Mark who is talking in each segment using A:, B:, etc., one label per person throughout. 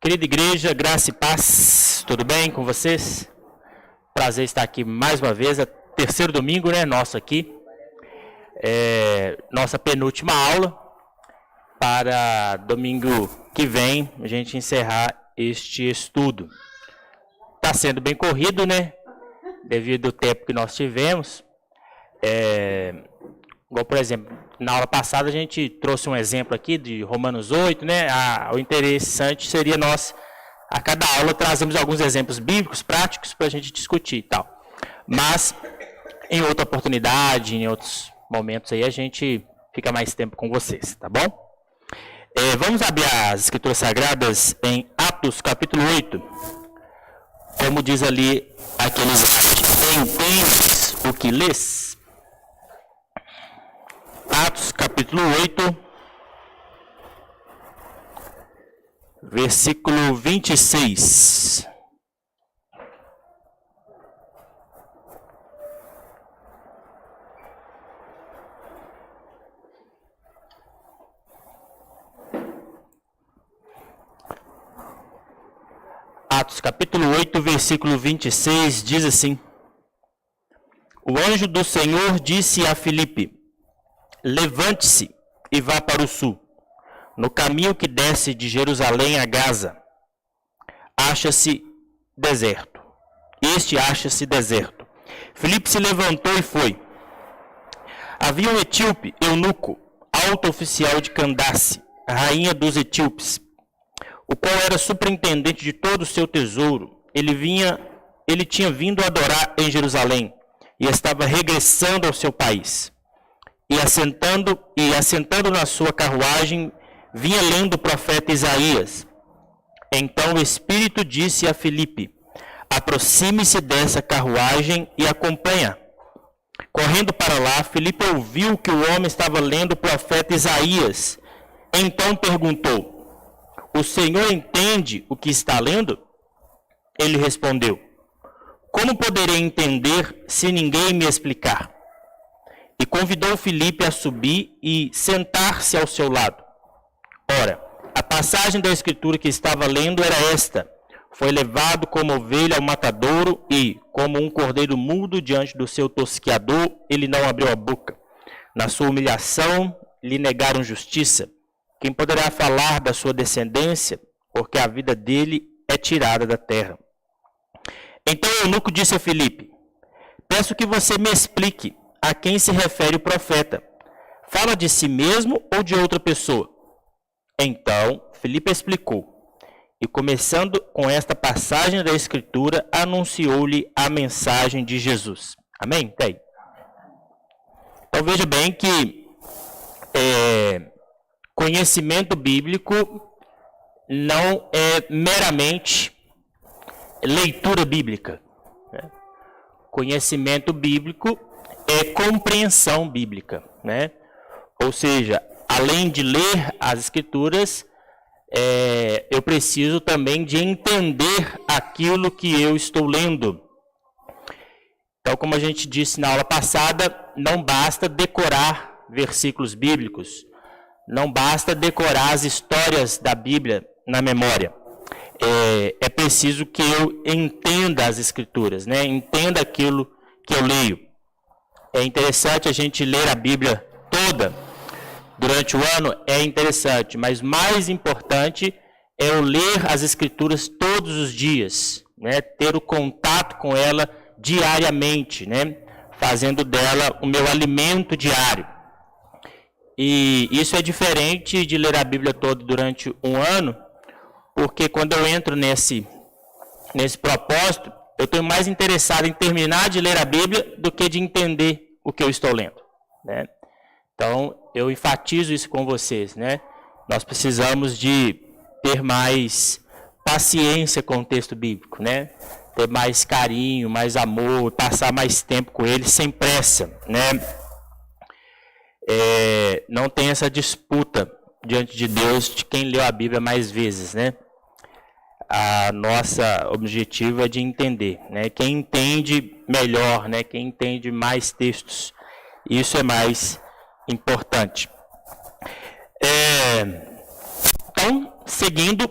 A: Querida igreja, graça e paz, tudo bem com vocês? Prazer estar aqui mais uma vez, é terceiro domingo, né, nosso aqui. Nossa penúltima aula, para domingo que vem, a gente encerrar este estudo. Está sendo bem corrido, né, devido ao tempo que nós tivemos. Igual, por exemplo, na aula passada a gente trouxe um exemplo aqui de Romanos 8, né? O interessante seria nós, a cada aula, trazemos alguns exemplos bíblicos, práticos, para a gente discutir e tal. Mas, em outra oportunidade, em outros momentos aí, a gente fica mais tempo com vocês, tá bom? Vamos abrir as Escrituras Sagradas em Atos, capítulo 8. Como diz ali aquele slide, entendes o que lês? Atos capítulo 8, versículo 26. Atos capítulo 8, versículo 26 diz assim: O anjo do Senhor disse a Filipe: Levante-se e vá para o sul. No caminho que desce de Jerusalém a Gaza, acha-se deserto. Este acha-se deserto. Filipe se levantou e foi. Havia um etíope, eunuco, alto oficial de Candace, rainha dos etíopes, o qual era superintendente de todo o seu tesouro. Ele tinha vindo adorar em Jerusalém e estava regressando ao seu país. E assentando na sua carruagem, vinha lendo o profeta Isaías. Então o Espírito disse a Filipe: aproxime-se dessa carruagem e acompanha. Correndo para lá, Filipe ouviu que o homem estava lendo o profeta Isaías. Então perguntou: o Senhor entende o que está lendo? Ele respondeu: como poderei entender se ninguém me explicar? E convidou Filipe a subir e sentar-se ao seu lado. Ora, a passagem da Escritura que estava lendo era esta: foi levado como ovelha ao matadouro e, como um cordeiro mudo diante do seu tosquiador, ele não abriu a boca. Na sua humilhação, lhe negaram justiça. Quem poderá falar da sua descendência? Porque a vida dele é tirada da terra. Então o eunuco disse a Filipe: peço que você me explique a quem se refere o profeta. Fala de si mesmo ou de outra pessoa? Então, Filipe explicou. E começando com esta passagem da Escritura, anunciou-lhe a mensagem de Jesus. Amém? Tá aí. Então veja bem que conhecimento bíblico não é meramente leitura bíblica. Né? Conhecimento bíblico é compreensão bíblica, né? Ou seja, além de ler as Escrituras, eu preciso também de entender aquilo que eu estou lendo. Então, como a gente disse na aula passada, não basta decorar versículos bíblicos, não basta decorar as histórias da Bíblia na memória. É preciso que eu entenda as Escrituras, né? Entenda aquilo que eu leio. É interessante a gente ler a Bíblia toda durante o ano, é interessante, mas mais importante é eu ler as Escrituras todos os dias, né? Ter o contato com ela diariamente, né? Fazendo dela o meu alimento diário. E isso é diferente de ler a Bíblia toda durante um ano, porque quando eu entro nesse propósito, eu estou mais interessado em terminar de ler a Bíblia do que de entender o que eu estou lendo, né? Então, eu enfatizo isso com vocês, né? Nós precisamos de ter mais paciência com o texto bíblico, né? Ter mais carinho, mais amor, passar mais tempo com ele sem pressa, né? Não tem essa disputa diante de Deus de quem leu a Bíblia mais vezes, né? A nossa objetivo é de entender, né? Quem entende melhor, né? Quem entende mais textos, isso é mais importante. Então, seguindo,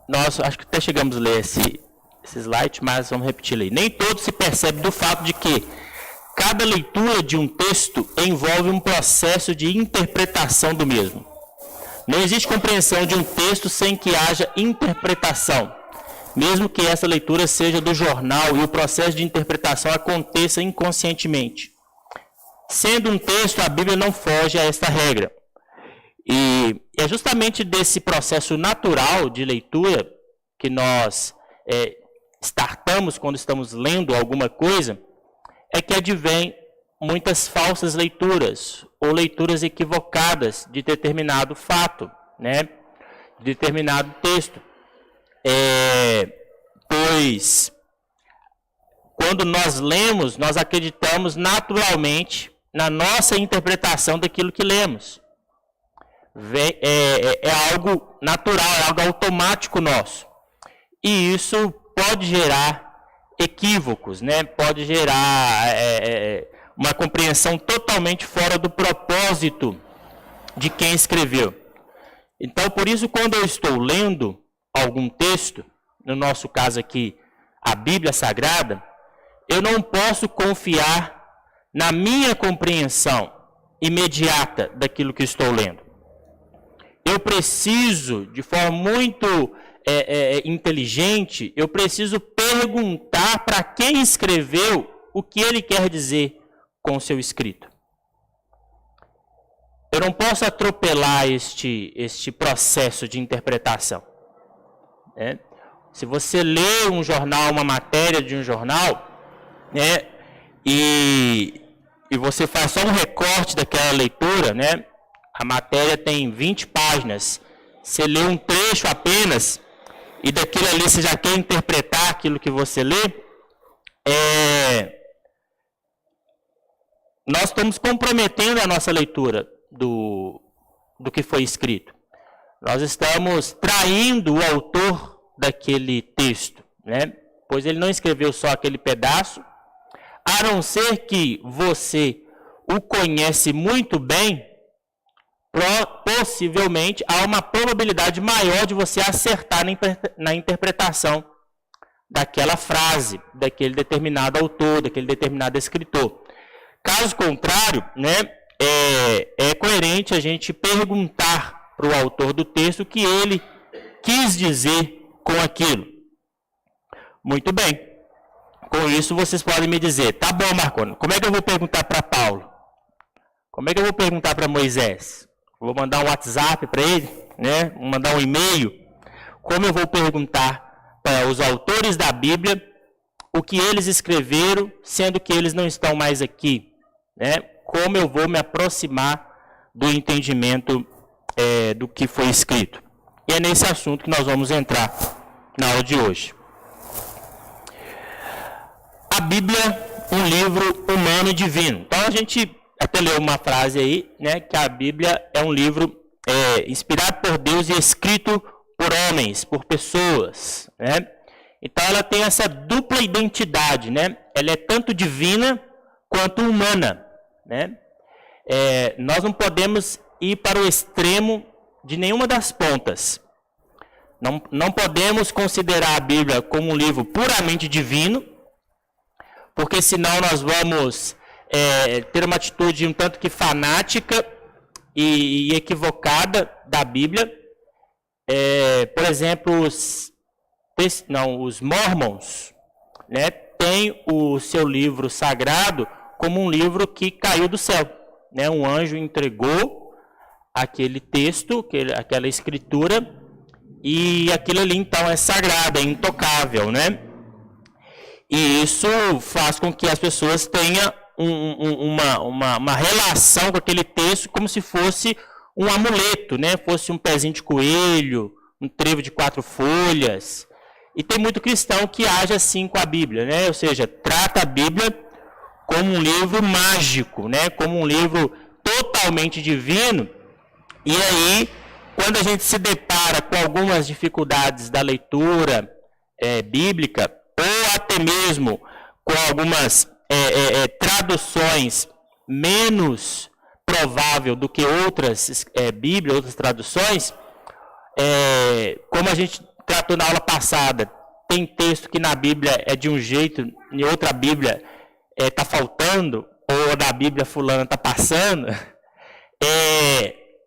A: nós acho que até chegamos a ler esse slide, mas vamos repetir aí. Nem todo se percebe do fato de que cada leitura de um texto envolve um processo de interpretação do mesmo. Não existe compreensão de um texto sem que haja interpretação, mesmo que essa leitura seja do jornal e o processo de interpretação aconteça inconscientemente. Sendo um texto, a Bíblia não foge a esta regra. E é justamente desse processo natural de leitura que nós startamos quando estamos lendo alguma coisa, é que advém muitas falsas leituras ou leituras equivocadas de determinado fato, né? De determinado texto. Pois, quando nós lemos, nós acreditamos naturalmente na nossa interpretação daquilo que lemos. É algo natural, é algo automático nosso. E isso pode gerar equívocos, né? Pode gerar uma compreensão totalmente fora do propósito de quem escreveu. Então, por isso, quando eu estou lendo algum texto, no nosso caso aqui, a Bíblia Sagrada, eu não posso confiar na minha compreensão imediata daquilo que estou lendo. Eu preciso, de forma muito inteligente, eu preciso perguntar para quem escreveu o que ele quer dizer com o seu escrito. Eu não posso atropelar este processo de interpretação. Né? Se você lê um jornal, uma matéria de um jornal, né, e você faz só um recorte daquela leitura, né, a matéria tem 20 páginas, você lê um trecho apenas, e daquilo ali você já quer interpretar aquilo que você lê, nós estamos comprometendo a nossa leitura do que foi escrito. Nós estamos traindo o autor daquele texto, né? Pois ele não escreveu só aquele pedaço, a não ser que você o conhece muito bem, possivelmente há uma probabilidade maior de você acertar na interpretação daquela frase, daquele determinado autor, daquele determinado escritor. Caso contrário, né, é coerente a gente perguntar para o autor do texto o que ele quis dizer com aquilo. Muito bem. Com isso, vocês podem me dizer, tá bom, Marconi, como é que eu vou perguntar para Paulo? Como é que eu vou perguntar para Moisés? Vou mandar um WhatsApp para ele, né? Vou mandar um e-mail. Como eu vou perguntar para os autores da Bíblia o que eles escreveram, sendo que eles não estão mais aqui? Né? Como eu vou me aproximar do entendimento do que foi escrito? E é nesse assunto que nós vamos entrar na aula de hoje. A Bíblia, um livro humano e divino. Então a gente até leu uma frase aí, né, que a Bíblia é um livro inspirado por Deus e escrito por homens, por pessoas, né? Então ela tem essa dupla identidade, né? Ela é tanto divina quanto humana, né? Nós não podemos ir para o extremo de nenhuma das pontas. Não podemos considerar a Bíblia como um livro puramente divino, porque senão nós vamos ter uma atitude um tanto que fanática e equivocada da Bíblia. Por exemplo, os Mormons, né, têm o seu livro sagrado como um livro que caiu do céu. Né? Um anjo entregou aquele texto, aquela escritura, e aquilo ali então é sagrado, é intocável, né? E isso faz com que as pessoas tenham uma relação com aquele texto como se fosse um amuleto, né? Fosse um pezinho de coelho, um trevo de 4 folhas. E tem muito cristão que age assim com a Bíblia, né? Ou seja, trata a Bíblia como um livro mágico, né? Como um livro totalmente divino. E aí, quando a gente se depara com algumas dificuldades da leitura bíblica, ou até mesmo com algumas traduções menos provável do que outras Bíblias, outras traduções, como a gente tratou na aula passada, tem texto que na Bíblia é de um jeito, em outra Bíblia está faltando, ou na Bíblia fulana está passando,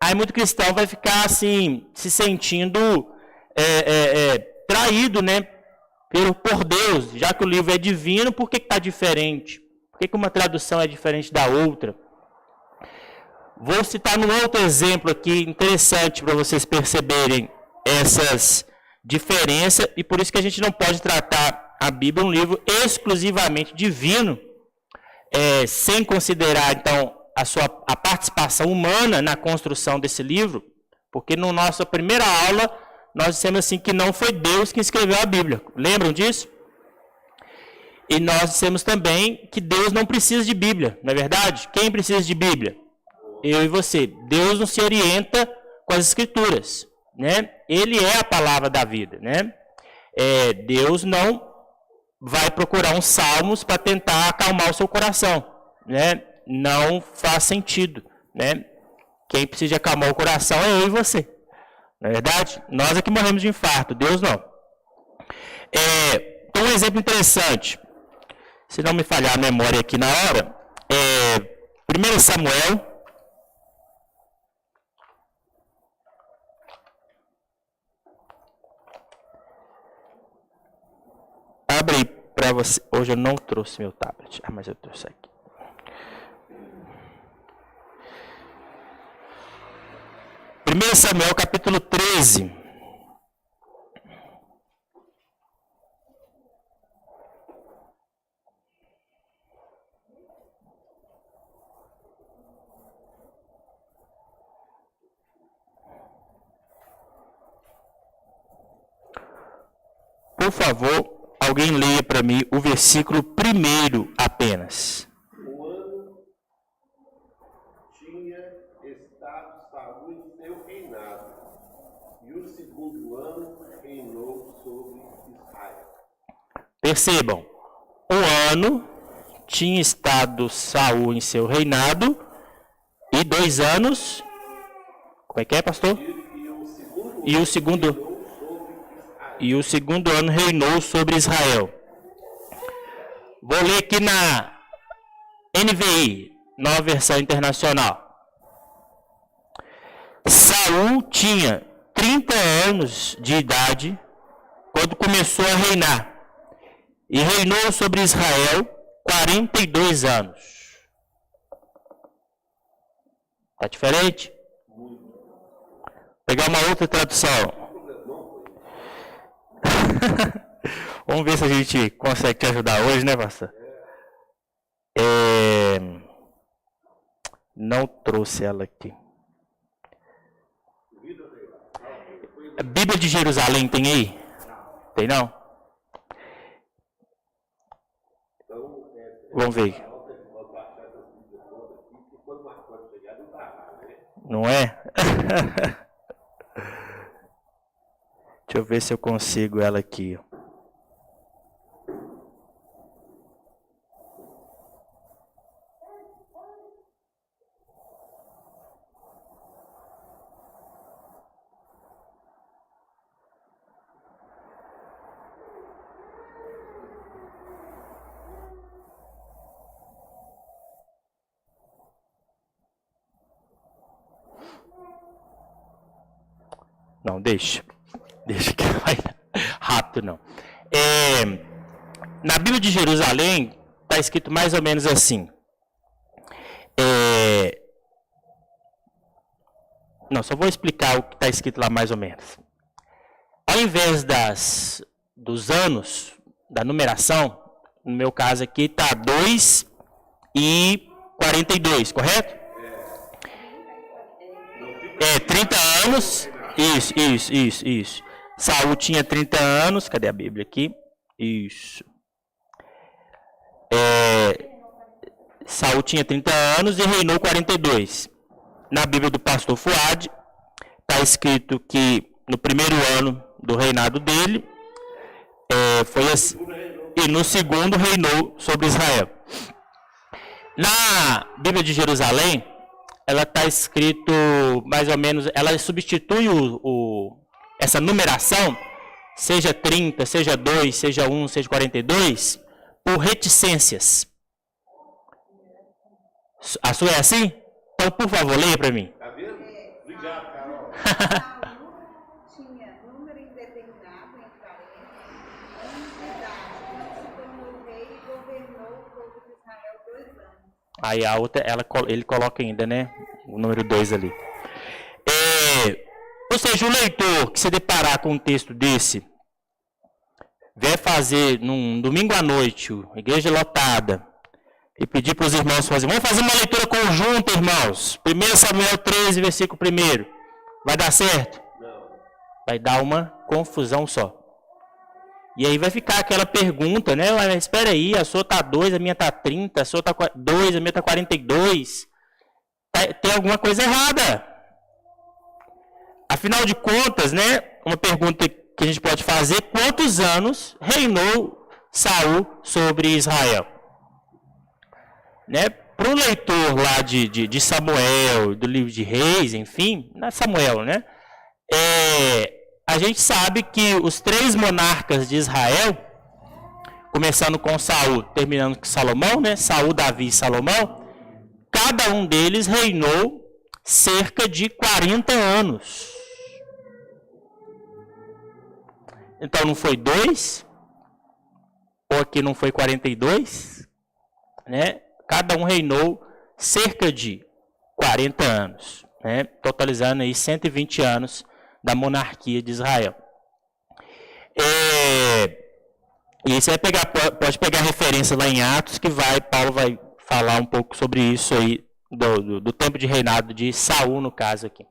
A: aí muito cristão vai ficar assim, se sentindo traído, né, por Deus, já que o livro é divino, por que está diferente? Por que uma tradução é diferente da outra? Vou citar um outro exemplo aqui, interessante para vocês perceberem essas diferenças, e por isso que a gente não pode tratar a Bíblia um livro exclusivamente divino, sem considerar, então, a participação humana na construção desse livro, porque na nossa primeira aula, nós dissemos assim que não foi Deus que escreveu a Bíblia. Lembram disso? E nós dissemos também que Deus não precisa de Bíblia, não é verdade? Quem precisa de Bíblia? Eu e você. Deus não se orienta com as Escrituras, né? Ele é a palavra da vida, né? Deus não vai procurar uns salmos para tentar acalmar o seu coração, né? Não faz sentido, né? Quem precisa acalmar o coração é eu e você, não é verdade? Nós é que morremos de infarto, Deus não. Um exemplo interessante, se não me falhar a memória aqui na hora, 1 Samuel, abre aí para você. Hoje eu não trouxe meu tablet. Mas eu trouxe aqui. Primeiro Samuel, capítulo 13. Por favor, alguém leia para mim o versículo 1 apenas.
B: O ano tinha estado Saul em seu reinado, e o segundo ano reinou sobre Israel.
A: Percebam, um ano tinha estado Saul em seu reinado, e 2 anos, como é que é, pastor? E o segundo ano reinou sobre Israel. Vou ler aqui na NVI, Nova Versão Internacional. Saul tinha 30 anos de idade quando começou a reinar. E reinou sobre Israel 42 anos. Está diferente? Vou pegar uma outra tradução. Vamos ver se a gente consegue te ajudar hoje, né, pastor? Não trouxe ela aqui. A Bíblia de Jerusalém tem aí? Tem não? Vamos ver. Não é? Deixa eu ver se eu consigo ela aqui. Não, deixa que vai rápido, não. Na Bíblia de Jerusalém, está escrito mais ou menos assim. Não, só vou explicar o que está escrito lá mais ou menos. Ao invés dos anos, da numeração, no meu caso aqui está 2 e 42, correto? 30 anos... Isso. Saul tinha 30 anos. Cadê a Bíblia aqui? Isso. Saul tinha 30 anos e reinou 42. Na Bíblia do pastor Fuad, está escrito que no primeiro ano do reinado dele, foi assim, e no segundo reinou sobre Israel. Na Bíblia de Jerusalém, ela está escrito mais ou menos, ela substitui essa numeração, seja 30, seja 2, seja 1, seja 42, por reticências. A sua é assim? Então, por favor, leia para mim.
B: Tá vendo? Obrigado, Carol.
C: Tinha número indeterminado em parentes, cidade, se tornou rei e governou o povo de Israel 2 anos.
A: Aí a outra, ele coloca ainda, né? O número 2 ali. Ou seja, o leitor que se deparar com um texto desse, vier fazer num domingo à noite, igreja lotada, e pedir para os irmãos fazerem, vamos fazer uma leitura conjunta, irmãos. 1 Samuel 13, versículo 1. Vai dar certo?
B: Não.
A: Vai dar uma confusão só. E aí vai ficar aquela pergunta, né? Mas espera aí, a sua está 2, a minha está 30, a sua está 2, a minha está 42. Tem alguma coisa errada. Afinal de contas, né? Uma pergunta que a gente pode fazer: quantos anos reinou Saul sobre Israel? Né? Para o leitor lá de Samuel, do livro de Reis, enfim, não é Samuel, né? A gente sabe que os 3 monarcas de Israel, começando com Saul, terminando com Salomão, né? Saul, Davi e Salomão, cada um deles reinou cerca de 40 anos. Então não foi 2, ou aqui não foi 42, né? Cada um reinou cerca de 40 anos, né? Totalizando aí 120 anos da monarquia de Israel. E você pode pegar referência lá em Atos, que Paulo vai falar um pouco sobre isso aí, do tempo de reinado de Saul, no caso aqui.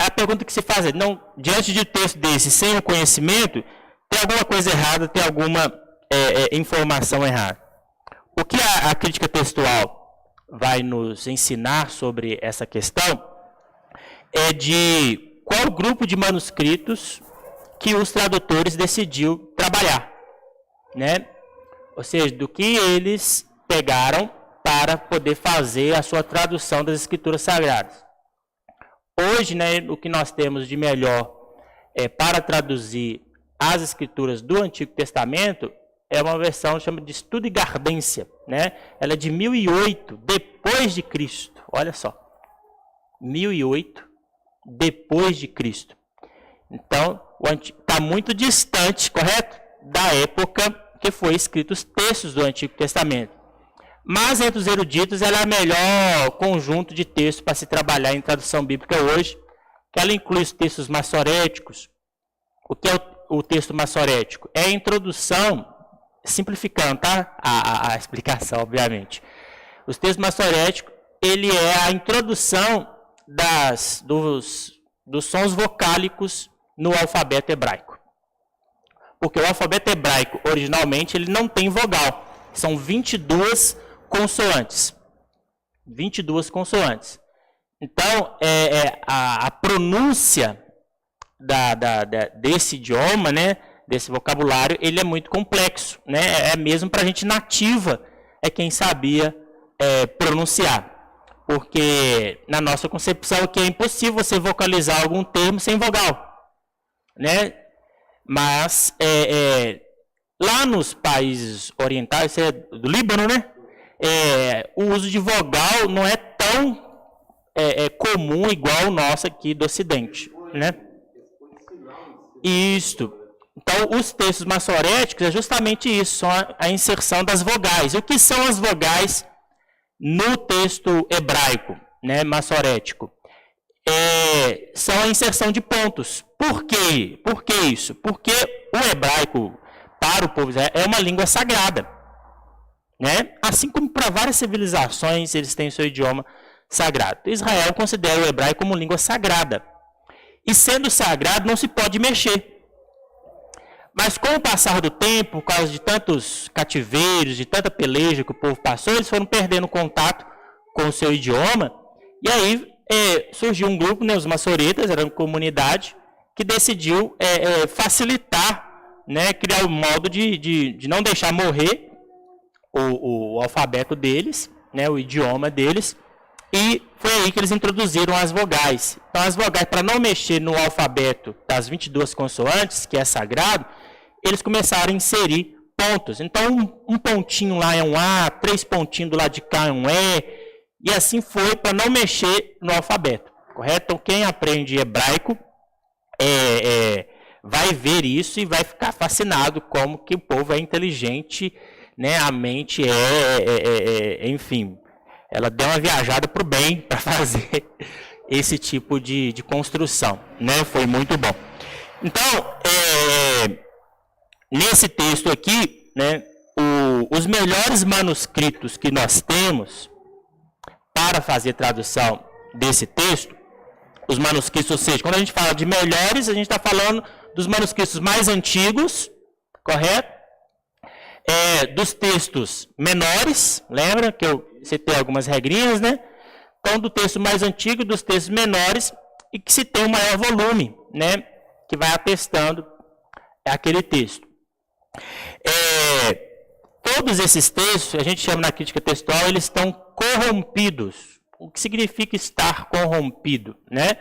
A: A pergunta que se faz é, não, diante de texto desse, sem o conhecimento, tem alguma coisa errada, tem alguma informação errada. O que a crítica textual vai nos ensinar sobre essa questão é de qual grupo de manuscritos que os tradutores decidiu trabalhar, né? Ou seja, do que eles pegaram para poder fazer a sua tradução das Escrituras Sagradas. Hoje, né, o que nós temos de melhor para traduzir as Escrituras do Antigo Testamento é uma versão que chama de Estudo e Gardência, né? Ela é de 1008 depois de Cristo. Olha só, 1008 depois de Cristo. Então, está muito distante, correto, da época que foi escritos os textos do Antigo Testamento. Mas entre os eruditos, ela é o melhor conjunto de textos para se trabalhar em tradução bíblica hoje, que ela inclui os textos massoréticos. O que é o texto massorético? É a introdução, simplificando, tá? A explicação, obviamente. Os textos massoréticos, ele é a introdução dos sons vocálicos no alfabeto hebraico. Porque o alfabeto hebraico, originalmente, ele não tem vogal. São 22 consoantes. 22 consoantes. Então, a pronúncia desse idioma, né, desse vocabulário, ele é muito complexo, né? É mesmo para a gente nativa, quem sabia pronunciar. Porque na nossa concepção aqui é impossível você vocalizar algum termo sem vogal, né? Mas lá nos países orientais, do Líbano, né? O uso de vogal não é tão comum igual o nosso aqui do Ocidente, né? Isto. Então, os textos massoréticos é justamente isso, são a inserção das vogais. O que são as vogais no texto hebraico, né, massorético? São a inserção de pontos. Por quê? Por que isso? Porque o hebraico, para o povo de Israel, é uma língua sagrada, né? Assim como para várias civilizações, eles têm seu idioma sagrado. Israel considera o hebraico como língua sagrada. E sendo sagrado, não se pode mexer. Mas com o passar do tempo, por causa de tantos cativeiros, de tanta peleja que o povo passou, eles foram perdendo contato com o seu idioma. E aí surgiu um grupo, né, os maçoretas, era uma comunidade, que decidiu facilitar, né, criar um modo de não deixar morrer o alfabeto deles, né, o idioma deles, E foi aí que eles introduziram as vogais. Então, as vogais, para não mexer no alfabeto das 22 consoantes, que é sagrado, eles começaram a inserir pontos. Então, um pontinho lá é um A, 3 pontinhos do lado de cá é um E, e assim foi para não mexer no alfabeto, correto? Então, quem aprende hebraico vai ver isso e vai ficar fascinado como que o povo é inteligente, né? A mente enfim, ela deu uma viajada para o bem para fazer esse tipo de construção, né? Foi muito bom. Então, nesse texto aqui, né, os melhores manuscritos que nós temos para fazer tradução desse texto, os manuscritos, ou seja, quando a gente fala de melhores, a gente está falando dos manuscritos mais antigos, correto? Dos textos menores, lembra que eu citei algumas regrinhas, né? Então, do texto mais antigo, dos textos menores, e que se tem um maior volume, né? Que vai atestando aquele texto. Todos esses textos, a gente chama na crítica textual, eles estão corrompidos. O que significa estar corrompido, né?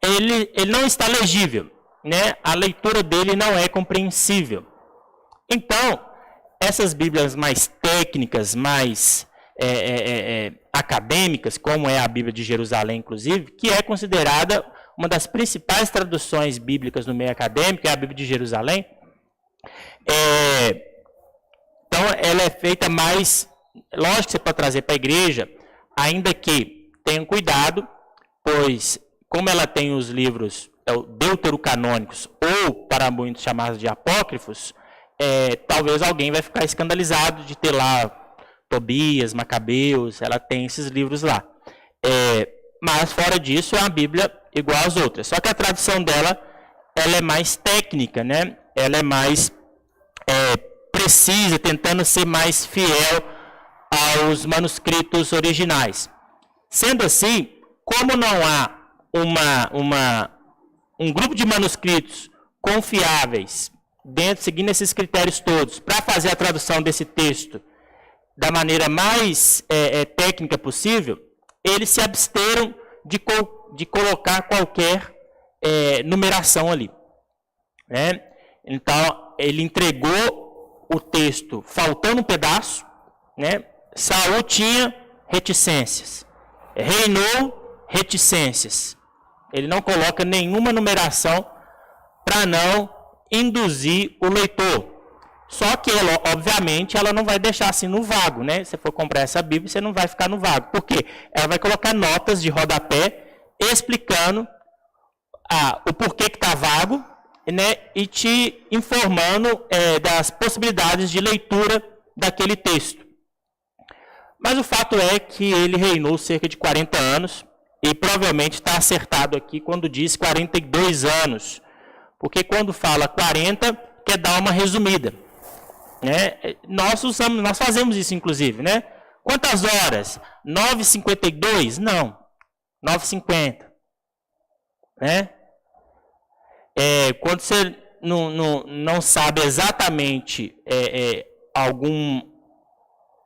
A: Ele não está legível, né? A leitura dele não é compreensível. Então, essas Bíblias mais técnicas, mais acadêmicas, como é a Bíblia de Jerusalém, inclusive, que é considerada uma das principais traduções bíblicas no meio acadêmico, é a Bíblia de Jerusalém. Então, ela é feita mais... Lógico que você pode trazer para a igreja, ainda que tenham cuidado, pois, como ela tem os livros deuterocanônicos, ou, para muitos, chamados de apócrifos, talvez alguém vai ficar escandalizado de ter lá Tobias, Macabeus, ela tem esses livros lá. Mas, fora disso, é uma Bíblia igual às outras. Só que a tradução dela, ela é mais técnica, né? Ela é mais precisa, tentando ser mais fiel aos manuscritos originais. Sendo assim, como não há um grupo de manuscritos confiáveis, seguindo esses critérios todos, para fazer a tradução desse texto da maneira mais técnica possível, eles se absteram de colocar qualquer numeração ali, né? Então, ele entregou o texto faltando um pedaço, né? Saul tinha reticências, reinou reticências. Ele não coloca nenhuma numeração para não induzir o leitor. Só que, obviamente, ela não vai deixar assim no vago, né? Se você for comprar essa Bíblia, você não vai ficar no vago. Por quê? Ela vai colocar notas de rodapé explicando o porquê que está vago, né? E te informando das possibilidades de leitura daquele texto. Mas o fato é que ele reinou cerca de 40 anos, e provavelmente está acertado aqui quando diz 42 anos. Porque quando fala 40, quer dar uma resumida, né? Nós fazemos isso, inclusive, né? Quantas horas? 9h52? Não. 9h50. Né? Quando você não sabe exatamente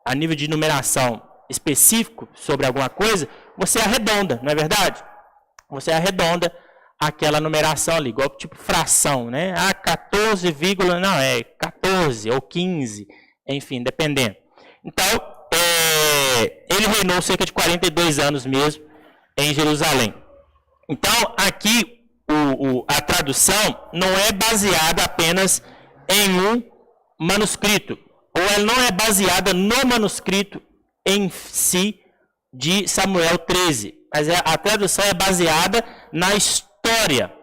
A: a nível de numeração específico sobre alguma coisa, você arredonda, não é verdade? Você arredonda aquela numeração ali, igual tipo fração, né? 14, não, 14 ou 15, enfim, dependendo. Então, ele reinou cerca de 42 anos mesmo em Jerusalém. Então, aqui, a tradução não é baseada apenas em um manuscrito, ou ela não é baseada no manuscrito em si de Samuel 13, mas a tradução é baseada na história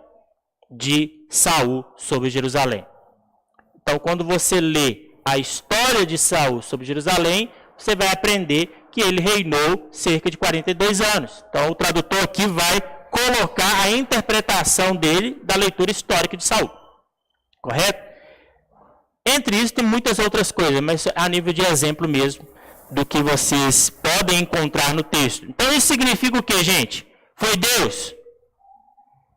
A: de Saul sobre Jerusalém. Então, quando você lê a história de Saul sobre Jerusalém, você vai aprender que ele reinou cerca de 42 anos. Então, o tradutor aqui vai colocar a interpretação dele da leitura histórica de Saul. Correto? Entre isso, tem muitas outras coisas, mas a nível de exemplo mesmo do que vocês podem encontrar no texto. Então, isso significa o quê, gente? Foi Deus?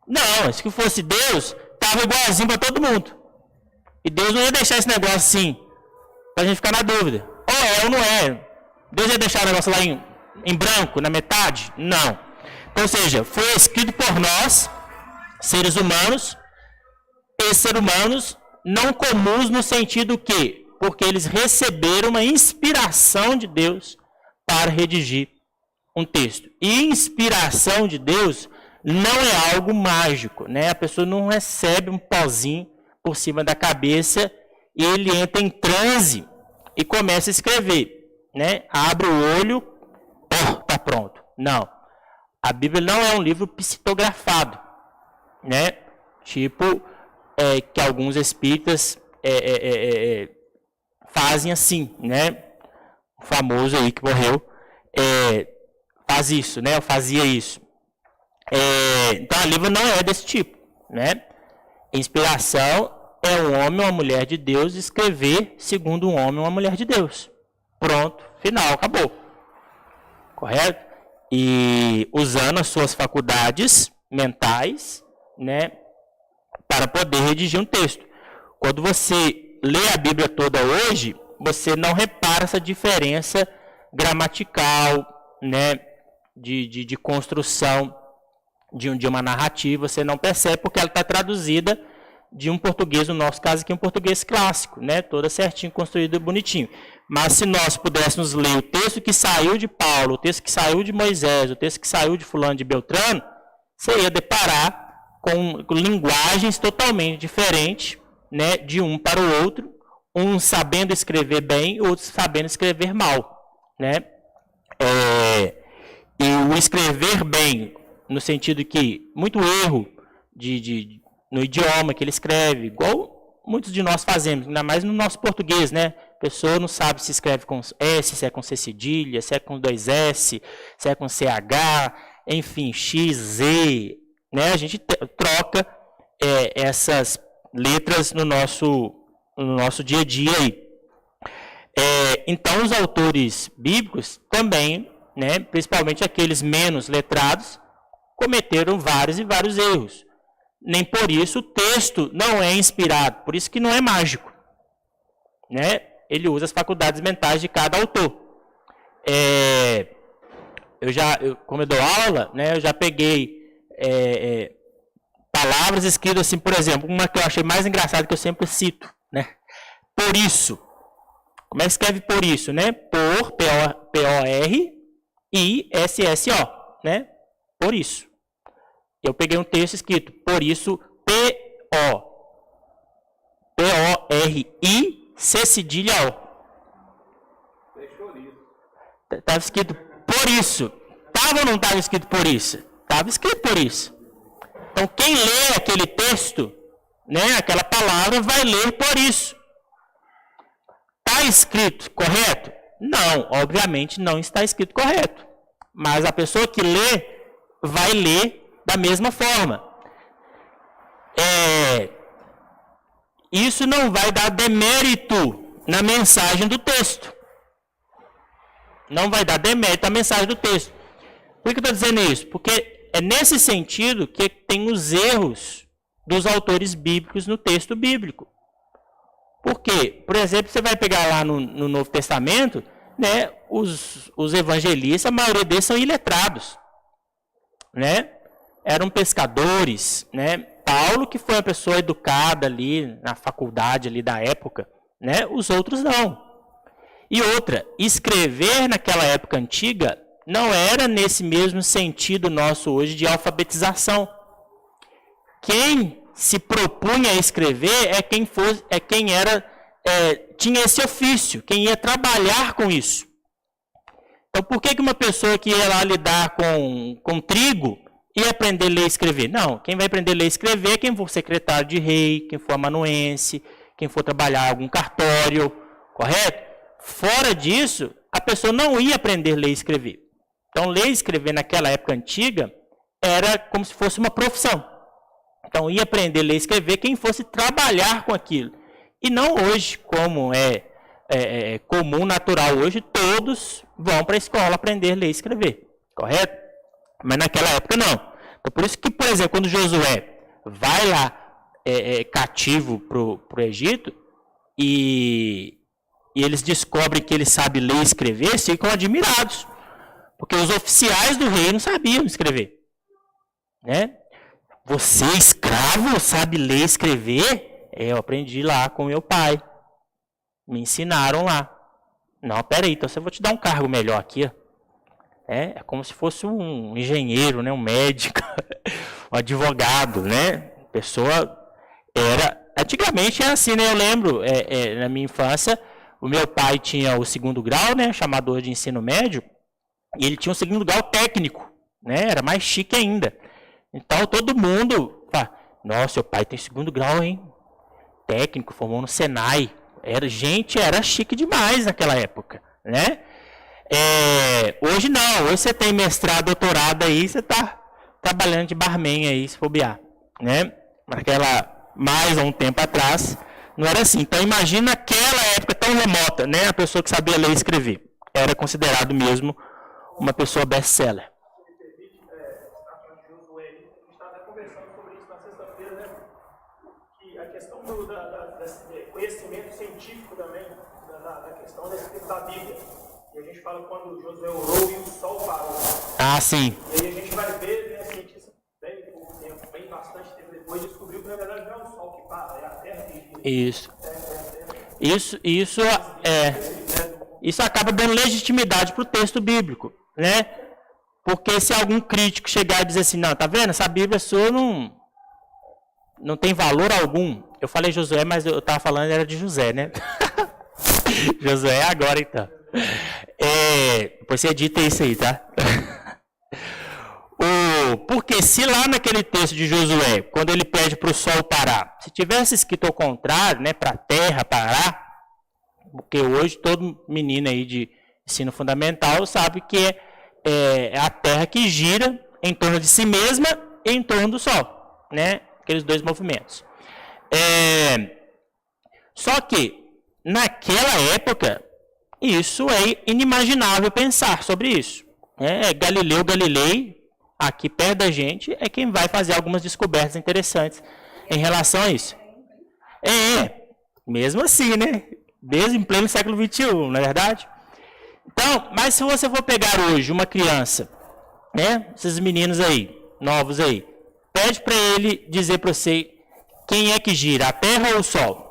A: Não, se fosse Deus, estava igualzinho para todo mundo. E Deus não ia deixar esse negócio assim, para a gente ficar na dúvida. Ou é ou não é. Deus ia deixar o negócio lá em branco, na metade? Não. Então, ou seja, foi escrito por nós, seres humanos, e seres humanos não comuns no sentido que, porque eles receberam uma inspiração de Deus para redigir um texto. E inspiração de Deus não é algo mágico, né? A pessoa não recebe um pozinho por cima da cabeça e ele entra em transe e começa a escrever, né? Abre o olho, tá pronto. Não. A Bíblia não é um livro psicografado, né? Tipo que alguns espíritas fazem assim, né? O famoso aí que morreu faz isso, né? Eu fazia isso. Então, a Bíblia não é desse tipo, né? Inspiração é um homem ou uma mulher de Deus escrever segundo um homem ou uma mulher de Deus. Pronto, final, acabou. Correto? E usando as suas faculdades mentais, né, para poder redigir um texto. Quando você lê a Bíblia toda hoje, você não repara essa diferença gramatical, né, de construção de uma narrativa, você não percebe porque ela está traduzida de um português, no nosso caso aqui, um português clássico, né, toda certinho, construído bonitinho. Mas se nós pudéssemos ler o texto que saiu de Paulo, o texto que saiu de Moisés, o texto que saiu de fulano de Beltrano, você ia deparar com linguagens totalmente diferentes, né, de um para o outro, um sabendo escrever bem, outro sabendo escrever mal, né? E o escrever bem, no sentido que muito erro no idioma que ele escreve, igual muitos de nós fazemos, ainda mais no nosso português, né? A pessoa não sabe se escreve com S, se é com C cedilha, se é com 2S, se é com CH, enfim, X, Z, né? A gente troca essas letras no nosso dia a dia aí. Então, os autores bíblicos também, né, principalmente aqueles menos letrados, cometeram vários e vários erros. Nem por isso o texto não é inspirado, por isso que não é mágico, né? Ele usa as faculdades mentais de cada autor. Como eu dou aula, né, eu já peguei palavras escritas assim, por exemplo, uma que eu achei mais engraçada que eu sempre cito, né? Por isso. Como é que escreve por isso, né? Por, P-O-R-I-S-S-O, né? Por isso. Eu peguei um texto escrito, por isso, P-O-R-I, C cedilha O. Estava escrito por isso. Estava ou não estava escrito por isso? Estava escrito por isso. Então, quem lê aquele texto, né, aquela palavra, vai ler por isso. Está escrito correto? Não, obviamente não está escrito correto. Mas a pessoa que lê, vai ler da mesma forma. Isso não vai dar demérito na mensagem do texto. Não vai dar demérito à mensagem do texto. Por que eu estou dizendo isso? Porque é nesse sentido que tem os erros dos autores bíblicos no texto bíblico. Por quê? Por exemplo, você vai pegar lá no Novo Testamento, né, os evangelistas, a maioria deles são iletrados, né? Eram pescadores, né? Paulo, que foi uma pessoa educada ali na faculdade ali da época, né? Os outros não. E outra, escrever naquela época antiga não era nesse mesmo sentido nosso hoje de alfabetização. Quem se propunha a escrever tinha esse ofício, quem ia trabalhar com isso. Então, por que uma pessoa que ia lá lidar com trigo ia aprender a ler e escrever? Não, quem vai aprender a ler e escrever é quem for secretário de rei, quem for amanuense, quem for trabalhar em algum cartório, correto? Fora disso, a pessoa não ia aprender a ler e escrever. Então, ler e escrever naquela época antiga era como se fosse uma profissão. Então, ia aprender a ler e escrever quem fosse trabalhar com aquilo. E não hoje, como é comum, natural hoje, todos vão para a escola aprender a ler e escrever. Correto? Mas naquela época não. Então, por isso que, por exemplo, quando Josué vai lá cativo para o Egito e eles descobrem que ele sabe ler e escrever, eles ficam admirados. Porque os oficiais do rei não sabiam escrever. Né? Você, escravo, sabe ler e escrever? Eu aprendi lá com meu pai. Me ensinaram lá. Não, peraí, então eu vou te dar um cargo melhor aqui. Ó. É como se fosse um engenheiro, né? Um médico, um advogado, né? A pessoa era... Antigamente era assim, né? Eu lembro, na minha infância, o meu pai tinha o 2º grau, né? Chamador de ensino médio, e ele tinha o 2º grau técnico, né? Era mais chique ainda. Então todo mundo fala, nossa, seu pai tem 2º grau, hein? Técnico, formou no Senai. Era chique demais naquela época, né? Hoje não, hoje você tem mestrado, doutorado aí, você está trabalhando de barman aí, se bobear, né? Mais há um tempo atrás, não era assim. Então imagina aquela época tão remota, né? A pessoa que sabia ler e escrever. Era considerado mesmo uma pessoa best-seller.
D: A questão desse conhecimento científico também, da questão da Bíblia. E a gente fala quando Josué orou e o sol parou.
A: Ah, sim.
D: E aí a gente vai ver, né, cientistas bem bastante tempo depois, descobriu que na verdade não é o sol que para, é a terra que gira.
A: Isso acaba dando legitimidade para o texto bíblico, né? Porque se algum crítico chegar e dizer assim, não, tá vendo, essa Bíblia sua não tem valor algum. Eu falei Josué, mas eu estava falando era de José, né? Josué agora, então. Depois você edita isso aí, tá? Porque se lá naquele texto de Josué, quando ele pede para o sol parar, se tivesse escrito ao contrário, né, para a terra parar, porque hoje todo menino aí de ensino fundamental sabe que é a terra que gira em torno de si mesma e em torno do sol, né? Aqueles dois movimentos. Só que, naquela época, isso é inimaginável pensar sobre isso. Galileu Galilei, aqui perto da gente, é quem vai fazer algumas descobertas interessantes em relação a isso. Mesmo assim, né? Mesmo em pleno século XXI, não é verdade? Então, mas se você for pegar hoje uma criança, né? Esses meninos aí, novos aí, pede para ele dizer para você quem é que gira, a Terra ou o Sol.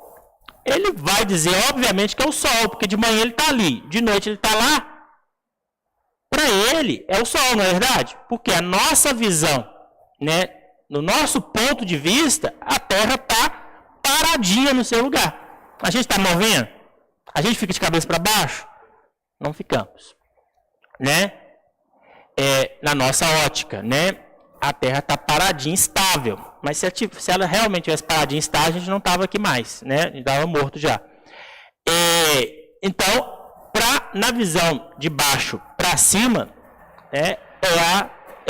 A: Ele vai dizer, obviamente, que é o Sol, porque de manhã ele está ali, de noite ele está lá. Para ele, é o Sol, não é verdade? Porque a nossa visão, né, no nosso ponto de vista, a Terra está paradinha no seu lugar. A gente está movendo? A gente fica de cabeça para baixo? Não ficamos. Né? Na nossa ótica, né? A Terra está paradinha, estável. Mas se ela realmente tivesse paradinha, estável, a gente não estava aqui mais, né? A gente estava morto já. Então, na visão de baixo para cima, é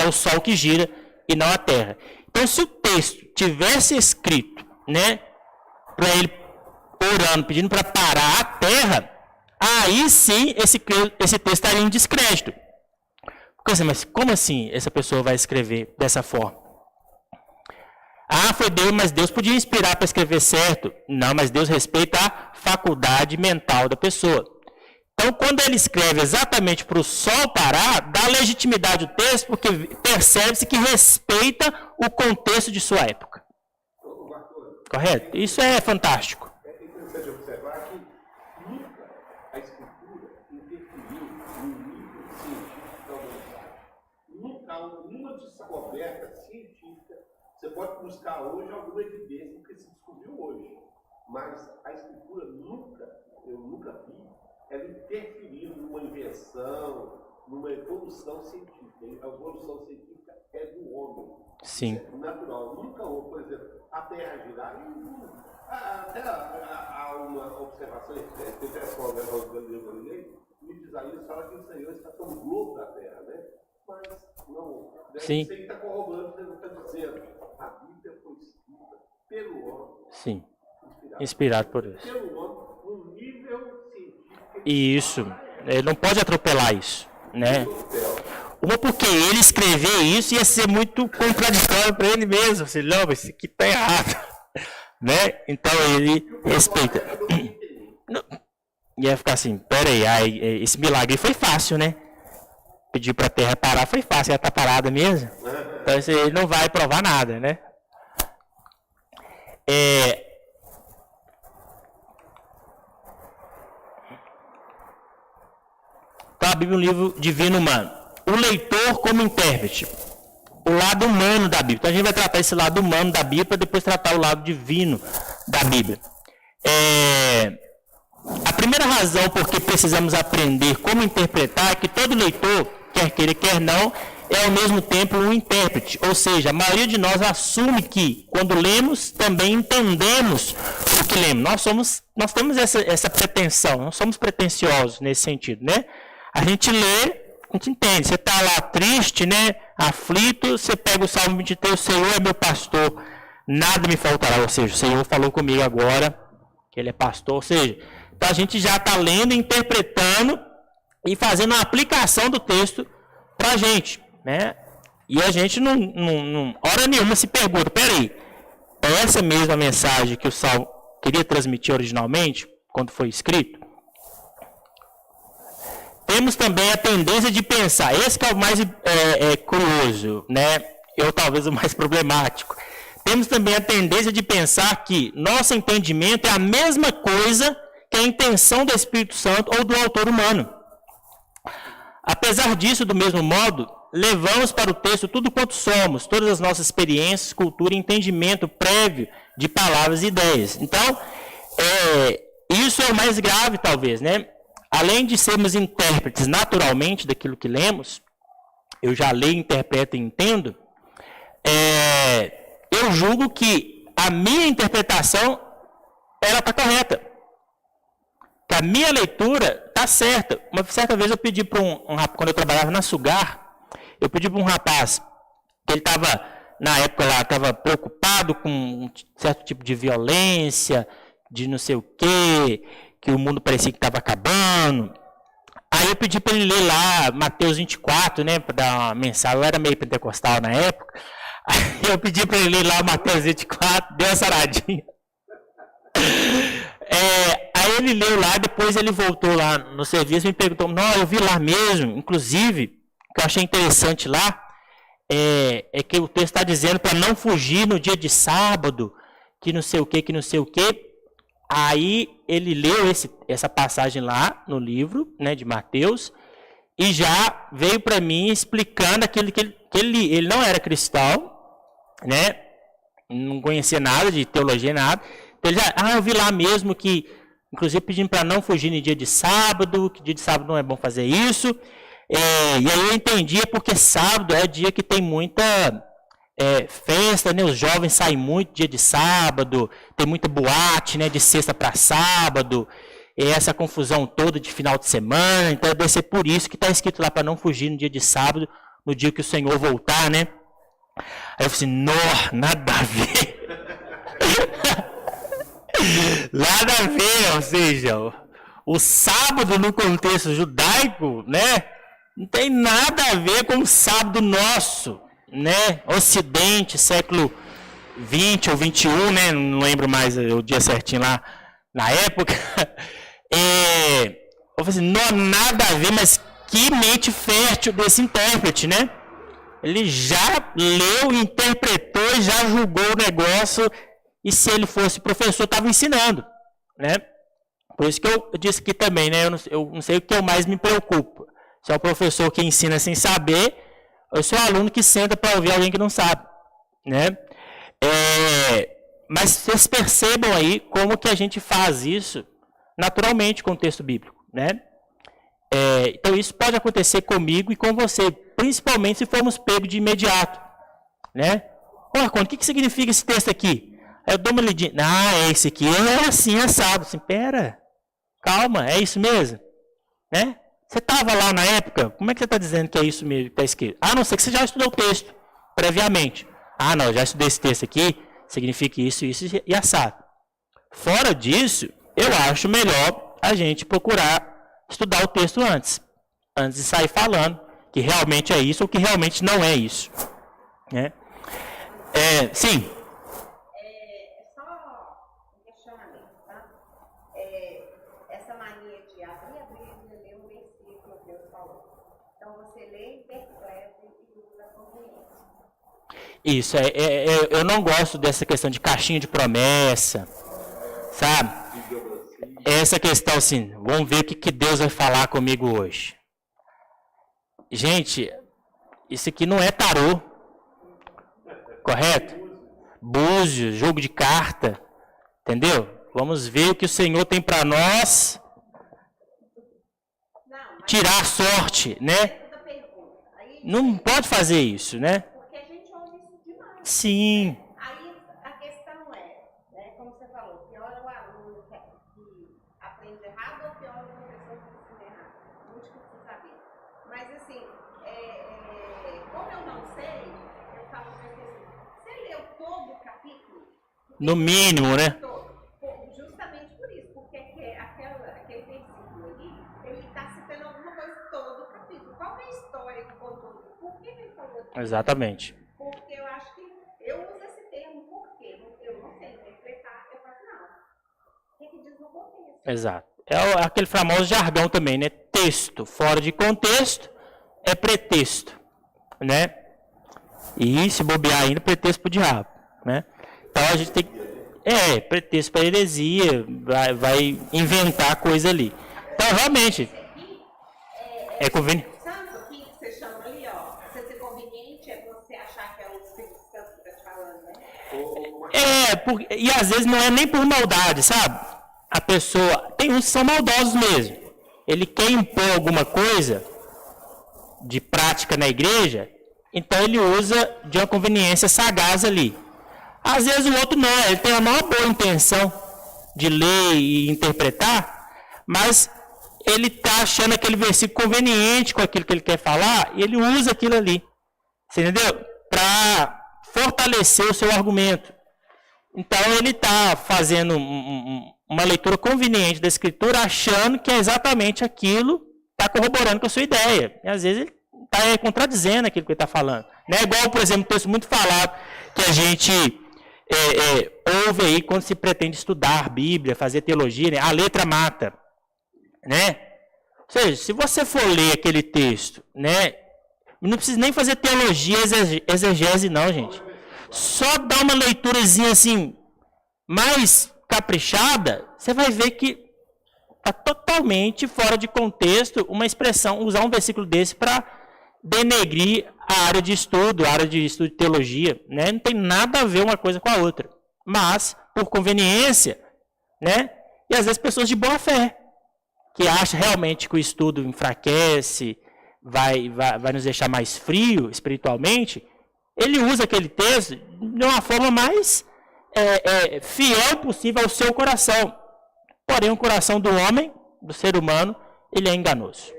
A: o Sol que gira e não a Terra. Então, se o texto tivesse escrito, né, para ele orando, pedindo para parar a Terra, aí sim esse texto estaria em descrédito. Mas como assim essa pessoa vai escrever dessa forma? Ah, foi Deus, mas Deus podia inspirar para escrever certo. Não, mas Deus respeita a faculdade mental da pessoa. Então, quando ele escreve exatamente para o sol parar, dá legitimidade ao texto, porque percebe-se que respeita o contexto de sua época. Correto? Isso é fantástico.
B: É interessante observar que nunca a escritura interferiu no nível científico da humanidade. Nunca nenhuma descoberta científica, você pode buscar hoje alguma evidência que se descobriu hoje, mas a escritura eu nunca vi ela interferindo numa invenção, numa evolução científica. A evolução científica é do homem.
A: Sim.
B: É natural. Nunca houve, por exemplo, a Terra girar. Até há uma observação pessoal da Galileu Galilei, me diz aí, fala que o Senhor está sobre o globo da Terra, né? Mas não.
A: Sim.
B: Isso aí está corroborando o que ele está dizendo. A Bíblia foi escrita pelo homem.
A: Sim. Inspirado por Deus.
B: Pelo homem, no nível científico.
A: Isso. Ele não pode atropelar isso, né? Uma porque ele escrever isso ia ser muito contraditório para ele mesmo. Assim, não, isso aqui está errado. Né? Então ele respeita. Ia ficar assim, peraí, esse milagre foi fácil, né? pedir para a Terra parar foi fácil, ela está parada mesmo. Então ele não vai provar nada, né? Então a Bíblia é um livro divino humano. O leitor como intérprete. O lado humano da Bíblia. Então a gente vai tratar esse lado humano da Bíblia para depois tratar o lado divino da Bíblia. A primeira razão por que precisamos aprender como interpretar é que todo leitor, quer queira, quer não, é ao mesmo tempo um intérprete. Ou seja, a maioria de nós assume que, quando lemos, também entendemos o que lemos. Nós temos essa pretensão, não somos pretensiosos nesse sentido, né? A gente lê, a gente entende. Você está lá triste, né? Aflito, você pega o Salmo 23, o Senhor é meu pastor, nada me faltará. Ou seja, o Senhor falou comigo agora, que Ele é pastor. Ou seja, então a gente já está lendo, interpretando e fazendo uma aplicação do texto para a gente, né? E a gente não hora nenhuma se pergunta, peraí, é essa mesma mensagem que o Salmo queria transmitir originalmente, quando foi escrito? Temos também a tendência de pensar, esse que é o mais curioso, né? Ou talvez o mais problemático. Temos também a tendência de pensar que nosso entendimento é a mesma coisa que a intenção do Espírito Santo ou do autor humano. Apesar disso, do mesmo modo, levamos para o texto tudo quanto somos, todas as nossas experiências, cultura e entendimento prévio de palavras e ideias. Então, isso é o mais grave, talvez, né? Além de sermos intérpretes naturalmente daquilo que lemos, eu já leio, interpreto e entendo, eu julgo que a minha interpretação ela está correta. Que a minha leitura está certa. Uma certa vez eu pedi para um rapaz, quando eu trabalhava na Sugar, eu pedi para um rapaz, que ele estava, na época lá, estava preocupado com um certo tipo de violência, de não sei o quê, que o mundo parecia que estava acabando. Aí eu pedi para ele ler lá Mateus 24, né, para dar uma mensagem. Eu era meio pentecostal na época. Aí eu pedi para ele ler lá Mateus 24, deu uma saradinha. Aí ele leu lá, depois ele voltou lá no serviço e me perguntou, não, eu vi lá mesmo, inclusive, o que eu achei interessante lá, é que o texto está dizendo para não fugir no dia de sábado, que não sei o que, que não sei o que. Aí ele leu essa passagem lá no livro, né, de Mateus, e já veio para mim explicando aquilo que ele não era cristão, né, não conhecia nada de teologia, nada. Então ele já, eu vi lá mesmo que, inclusive pedindo para não fugir no dia de sábado, que dia de sábado não é bom fazer isso. E aí eu entendia porque sábado é dia que tem muita festa, né? Os jovens saem muito dia de sábado, tem muita boate, né? De sexta para sábado, essa confusão toda de final de semana. Então deve ser por isso que está escrito lá para não fugir no dia de sábado, no dia que o Senhor voltar, né? Aí eu falei assim, nada a ver. Nada a ver, ou seja, o sábado no contexto judaico, né, não tem nada a ver com o sábado nosso, né, Ocidente, século 20 ou 21, né, não lembro mais o dia certinho lá na época. Eu falei assim, não, nada a ver, mas que mente fértil desse intérprete, né? Ele já leu, interpretou, já julgou o negócio. E se ele fosse professor, estava ensinando, né? Por isso que eu disse aqui também, né? Eu não sei o que eu mais me preocupo. Se é o professor que ensina sem saber, ou se é o aluno que senta para ouvir alguém que não sabe, né? Mas vocês percebam aí como que a gente faz isso naturalmente com o texto bíblico, né? Então isso pode acontecer comigo e com você, principalmente se formos pegos de imediato, né? Marconi, o que significa esse texto aqui? Aí eu dou uma lidinha, esse aqui é assim, assado. Assim, pera, calma, é isso mesmo? Né? Você estava lá na época, como é que você está dizendo que é isso mesmo que está escrito? A não ser que você já estudou o texto previamente. Não, já estudei esse texto aqui, significa isso, isso e assado. Fora disso, eu acho melhor a gente procurar estudar o texto antes de sair falando que realmente é isso ou que realmente não é isso. Né? Sim.
C: Então você lê, interpreta e usa a conveniência.
A: Isso, eu não gosto dessa questão de caixinha de promessa, sabe? Essa questão assim, vamos ver o que Deus vai falar comigo hoje. Gente, isso aqui não é tarô, correto? Búzios, jogo de carta, entendeu? Vamos ver o que o Senhor tem para nós, tirar a sorte, né? Não pode fazer isso, né?
C: Porque a gente ouve isso demais.
A: Sim.
C: Aí a questão é, né, como você falou, pior é o aluno que aprende errado ou pior é o professor que ensina errado. Muito difícil saber. Mas assim, como eu não sei, eu falo para você assim, você leu todo o capítulo?
A: No mínimo, né?
C: Justamente por isso, porque aquele versículo ali, ele está citando alguma coisa todo o capítulo. Qual é a história que contou? Por que ele falou disso?
A: Exatamente.
C: Porque eu acho que eu uso esse termo porque eu não sei interpretar, eu falo, não. O que diz no contexto?
A: Exato. É aquele famoso jargão também, né? Texto fora de contexto é pretexto, né? E se bobear ainda, pretexto pro diabo, né? Então a gente tem que... pretexto para heresia, vai inventar coisa ali. Então realmente é conveniente.
C: Santo aqui que você chama ali, ó, você ser conveniente é você achar que é o Espírito Santo que está te falando, né?
A: E às vezes não é nem por maldade, sabe? A pessoa, tem uns que são maldosos mesmo. Ele quer impor alguma coisa de prática na igreja, então ele usa de uma conveniência sagaz ali. Às vezes o outro não, ele tem a maior boa intenção de ler e interpretar, mas ele está achando aquele versículo conveniente com aquilo que ele quer falar, e ele usa aquilo ali, você entendeu? Para fortalecer o seu argumento. Então ele está fazendo uma leitura conveniente da Escritura, achando que é exatamente aquilo, está corroborando com a sua ideia. E às vezes ele está contradizendo aquilo que ele está falando. Não é igual, por exemplo, um texto muito falado que a gente ouve aí quando se pretende estudar Bíblia, fazer teologia, né? A letra mata, né? Ou seja, se você for ler aquele texto, né? Não precisa nem fazer teologia, exegese não, gente. Só dar uma leiturazinha assim, mais caprichada, você vai ver que está totalmente fora de contexto uma expressão, usar um versículo desse para denegrir a área de estudo de teologia, né? Não tem nada a ver uma coisa com a outra, mas por conveniência, né? E às vezes pessoas de boa fé, que acham realmente que o estudo enfraquece, vai nos deixar mais frio espiritualmente, ele usa aquele texto de uma forma mais fiel possível ao seu coração. Porém, o coração do homem, do ser humano, ele é enganoso.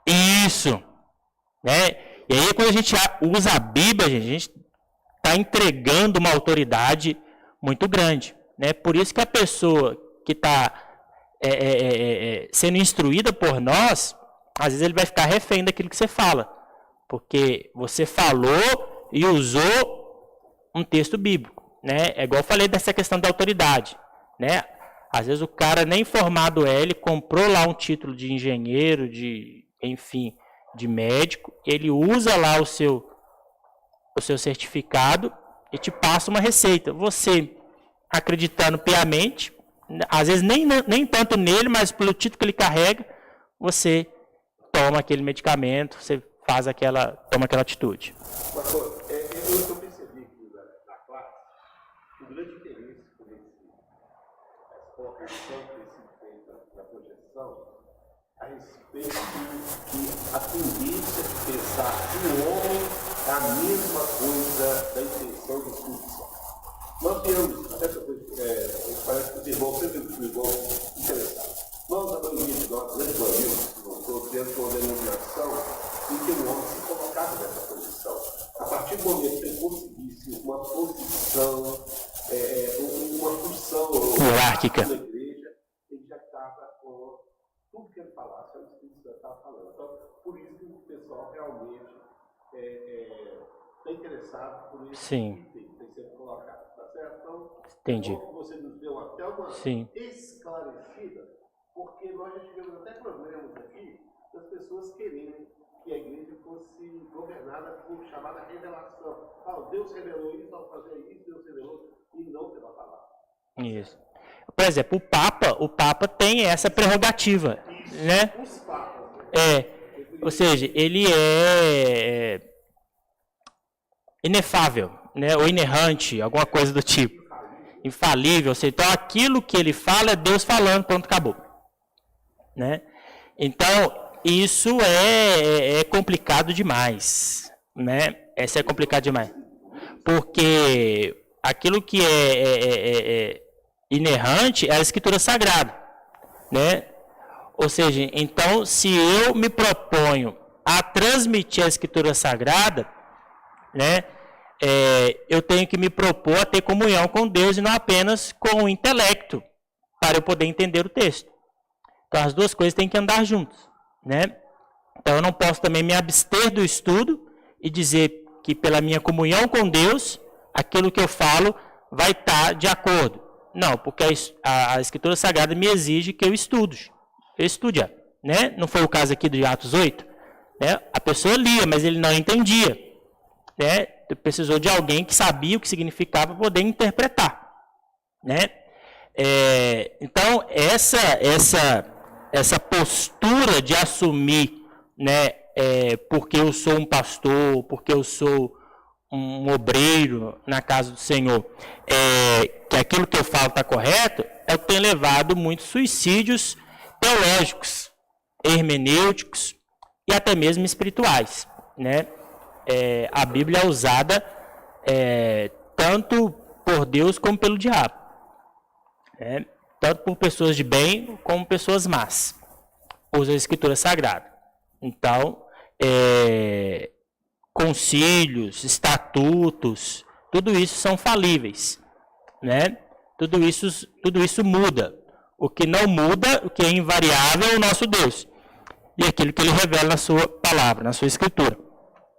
A: Isso. Né? E aí, quando a gente usa a Bíblia, a gente está entregando uma autoridade muito grande. Né? Por isso que a pessoa que está sendo instruída por nós, às vezes ele vai ficar refém daquilo que você fala. Porque você falou e usou um texto bíblico. Né? É igual eu falei dessa questão da autoridade. Né? Às vezes o cara nem formado é, ele comprou lá um título de engenheiro, enfim, de médico, ele usa lá o seu certificado e te passa uma receita. Você, acreditando piamente, às vezes nem tanto nele, mas pelo título que ele carrega, você toma aquele medicamento, você toma aquela atitude.
B: Pastor, eu percebi aqui na classe o grande interesse por essa colocação que esse feita na projeção a respeito que a tendência de pensar que o homem é a mesma coisa da intenção do Espírito Santo. Nós temos, até parece que os irmãos sempre ficam interessados. Nós, a maioria de nós, grande maioria, nós temos uma denominação em que o homem se colocava nessa posição. A partir do momento que ele conseguisse uma posição, uma função
A: hierárquica
B: na igreja, ele já estava com tudo que ele falasse, o Espírito Santo estava falando. Então, por isso que o pessoal realmente está interessado por esse item que tem que ser colocado. Tá certo? Então,
A: entendi.
B: Você nos deu até uma
A: Sim.
B: esclarecida, porque nós já tivemos até problemas por chamada revelação. Deus revelou isso ao fazer isso, Deus revelou, e não pela palavra.
A: Isso. Por exemplo, o Papa tem essa prerrogativa,
B: Isso.
A: né?
B: Os papas.
A: Ou seja, ele é inefável, né? Ou inerrante, alguma coisa do tipo. Infalível. Ou seja, então aquilo que ele fala é Deus falando, pronto, acabou. Né? Então, isso é complicado demais, né? Essa é complicado demais. Porque aquilo que é inerrante é a Escritura Sagrada, né? Ou seja, então, se eu me proponho a transmitir a Escritura Sagrada, né? Eu tenho que me propor a ter comunhão com Deus e não apenas com o intelecto, para eu poder entender o texto. Então, as duas coisas têm que andar juntas, né? Então, eu não posso também me abster do estudo e dizer que pela minha comunhão com Deus, aquilo que eu falo vai estar de acordo. Não, porque a Escritura Sagrada me exige que eu estude, né? Não foi o caso aqui de Atos 8? Né? A pessoa lia, mas ele não entendia, né? Precisou de alguém que sabia o que significava para poder interpretar, né? Então, essa postura de assumir, né, porque eu sou um pastor, porque eu sou um obreiro na casa do Senhor, que aquilo que eu falo está correto, é o que tem levado muitos suicídios teológicos, hermenêuticos e até mesmo espirituais, né? A Bíblia é usada tanto por Deus como pelo diabo, né? Tanto por pessoas de bem como pessoas más. Usa a Escritura Sagrada. Então, concílios, estatutos, tudo isso são falíveis, né? Tudo isso muda. O que não muda, o que é invariável é o nosso Deus. E aquilo que ele revela na sua palavra, na sua Escritura.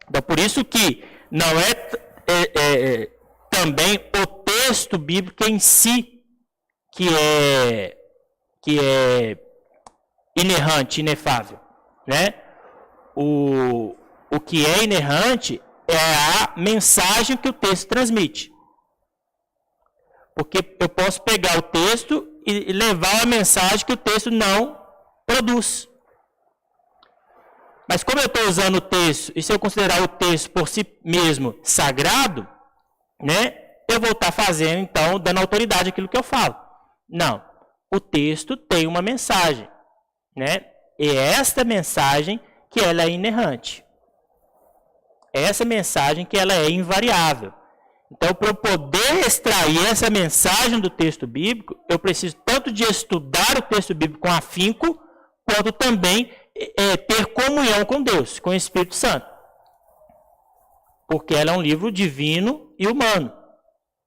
A: Então, por isso que não é também o texto bíblico em si que é inerrante, inefável, né? O que é inerrante é a mensagem que o texto transmite. Porque eu posso pegar o texto e levar a mensagem que o texto não produz. Mas como eu estou usando o texto, e se eu considerar o texto por si mesmo sagrado, né, eu vou estar fazendo, então, dando autoridade àquilo que eu falo. Não, o texto tem uma mensagem, né? E é esta mensagem que ela é inerrante. É essa mensagem que ela é invariável. Então, para eu poder extrair essa mensagem do texto bíblico, eu preciso tanto de estudar o texto bíblico com afinco, quanto também ter comunhão com Deus, com o Espírito Santo. Porque ela é um livro divino e humano,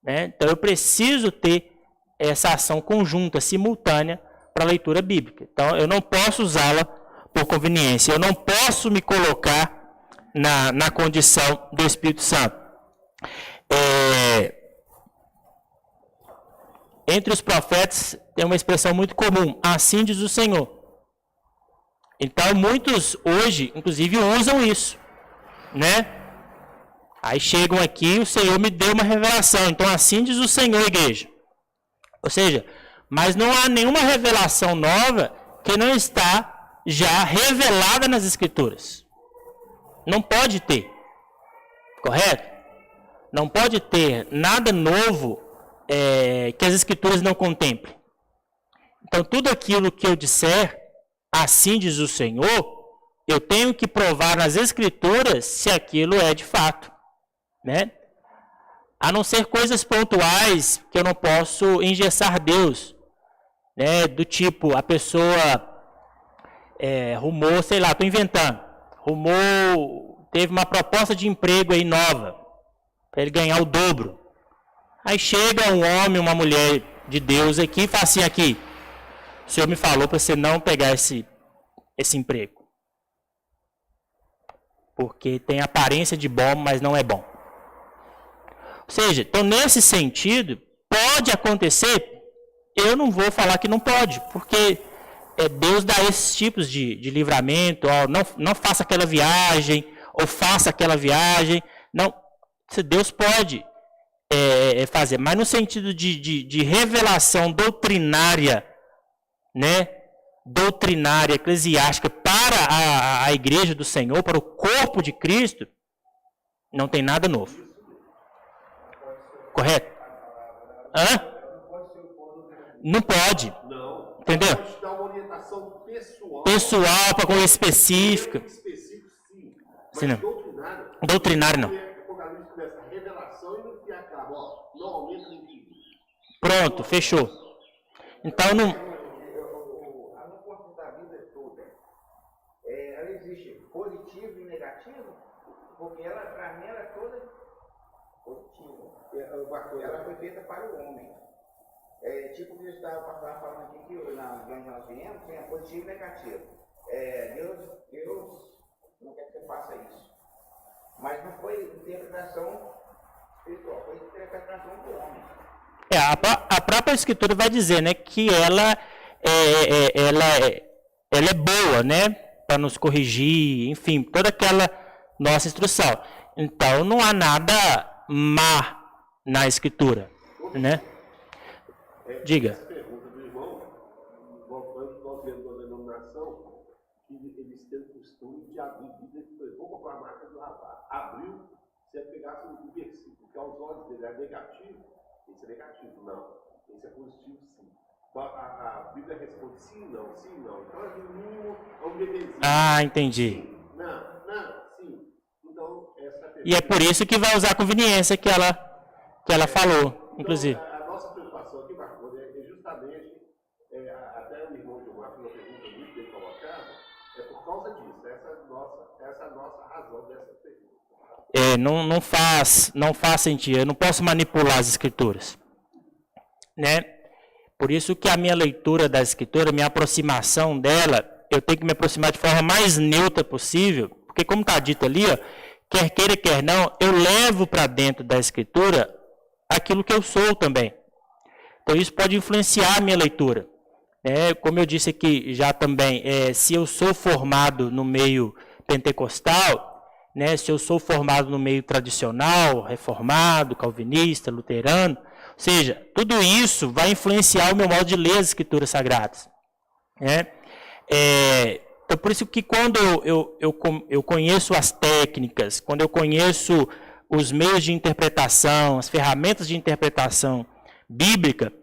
A: né? Então, eu preciso ter essa ação conjunta, simultânea, para a leitura bíblica. Então, eu não posso usá-la por conveniência. Eu não posso me colocar na condição do Espírito Santo. Entre os profetas, tem uma expressão muito comum. Assim diz o Senhor. Então, muitos hoje, inclusive, usam isso, né? Aí chegam aqui, o Senhor me deu uma revelação. Então, assim diz o Senhor, igreja. Ou seja, mas não há nenhuma revelação nova que não está já revelada nas Escrituras. Não pode ter. Correto? Não pode ter nada novo que as Escrituras não contemplem. Então, tudo aquilo que eu disser, assim diz o Senhor, eu tenho que provar nas Escrituras se aquilo é de fato, né? A não ser coisas pontuais que eu não posso engessar Deus, né? Do tipo, a pessoa rumou, sei lá, estou inventando, teve uma proposta de emprego aí nova, para ele ganhar o dobro. Aí chega um homem, uma mulher de Deus aqui e fala assim, aqui, o Senhor me falou para você não pegar esse emprego. Porque tem aparência de bom, mas não é bom. Ou seja, então nesse sentido, pode acontecer, eu não vou falar que não pode, porque Deus dá esses tipos de livramento, ó, não faça aquela viagem, ou faça aquela viagem. Não, Deus pode fazer, mas no sentido de revelação doutrinária, né? Doutrinária, eclesiástica para a igreja do Senhor, para o corpo de Cristo, não tem nada novo. Correto? Hã? Não pode.
B: Não.
A: Entendeu?
B: Pode dar uma orientação pessoal.
A: Pessoal, para coisa específica.
B: Específico, sim. Mas
A: Sim, não.
B: doutrinário.
A: Doutrinário, não.
B: Apocalipse começa a revelação e não fica acaba. Ó, não aumenta nem diminui.
A: Pronto, fechou. Então, não...
E: A não força da vida toda, ela existe positivo e negativo, porque ela, para mim, ela é toda positiva. Ela foi feita para o homem. Tipo o que eu estava falando aqui, que na onde nós viemos, tem positivo e negativo. Deus não quer que você faça isso. Mas não foi interpretação espiritual, foi interpretação do homem.
A: A própria Escritura vai dizer, né, que ela é boa, né, para nos corrigir, enfim, toda aquela nossa instrução. Então, não há nada má na Escritura, né? Diga.
B: Essa pergunta do irmão, nós vemos uma denominação que eles têm o costume de abrir Bíblia e dizer, vou comprar a marca do rapaz. Abriu, se ele pegasse um versículo que aos olhos dele é negativo, esse é negativo, não. Esse é positivo, sim. A Bíblia responde sim, não, sim, não. Então é no mínimo um bebezinho.
A: Ah, entendi.
B: Sim, não, sim. Então, essa é a pergunta.
A: E é por isso que vai usar a conveniência que ela falou, inclusive.
B: Então, a nossa preocupação aqui, Marcos, é justamente, até o irmão de Marcos, uma pergunta muito bem colocada, é por causa disso. Essa é a nossa razão dessa pergunta.
A: Não faz sentido. Eu não posso manipular as Escrituras, né? Por isso que a minha leitura da Escritura, a minha aproximação dela, eu tenho que me aproximar de forma mais neutra possível, porque como está dito ali, ó, quer queira, quer não, eu levo para dentro da Escritura aquilo que eu sou também. Então isso pode influenciar a minha leitura. Como eu disse aqui já também, se eu sou formado no meio pentecostal, né, se eu sou formado no meio tradicional, reformado, calvinista, luterano, ou seja, tudo isso vai influenciar o meu modo de ler as Escrituras Sagradas. Né? Então, por isso que quando eu conheço as técnicas, quando eu conheço os meios de interpretação, as ferramentas de interpretação bíblica,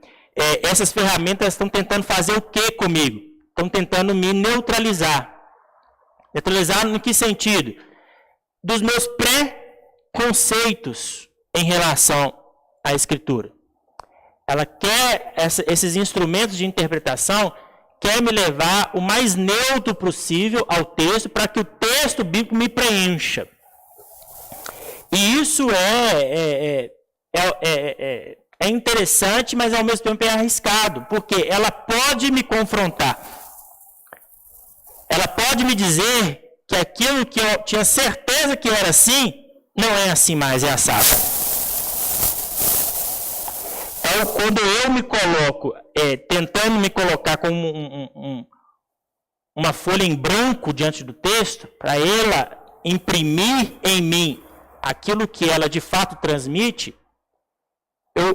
A: essas ferramentas estão tentando fazer o que comigo? Estão tentando me neutralizar. Neutralizar no que sentido? Dos meus pré-conceitos em relação à Escritura. Ela quer, esses instrumentos de interpretação, quer me levar o mais neutro possível ao texto, para que o texto bíblico me preencha. E isso é interessante, mas ao mesmo tempo é arriscado, porque ela pode me confrontar. Ela pode me dizer que aquilo que eu tinha certeza que era assim, não é assim mais, é assado. Então, quando eu me coloco, tentando me colocar como uma folha em branco diante do texto, para ela imprimir em mim aquilo que ela de fato transmite,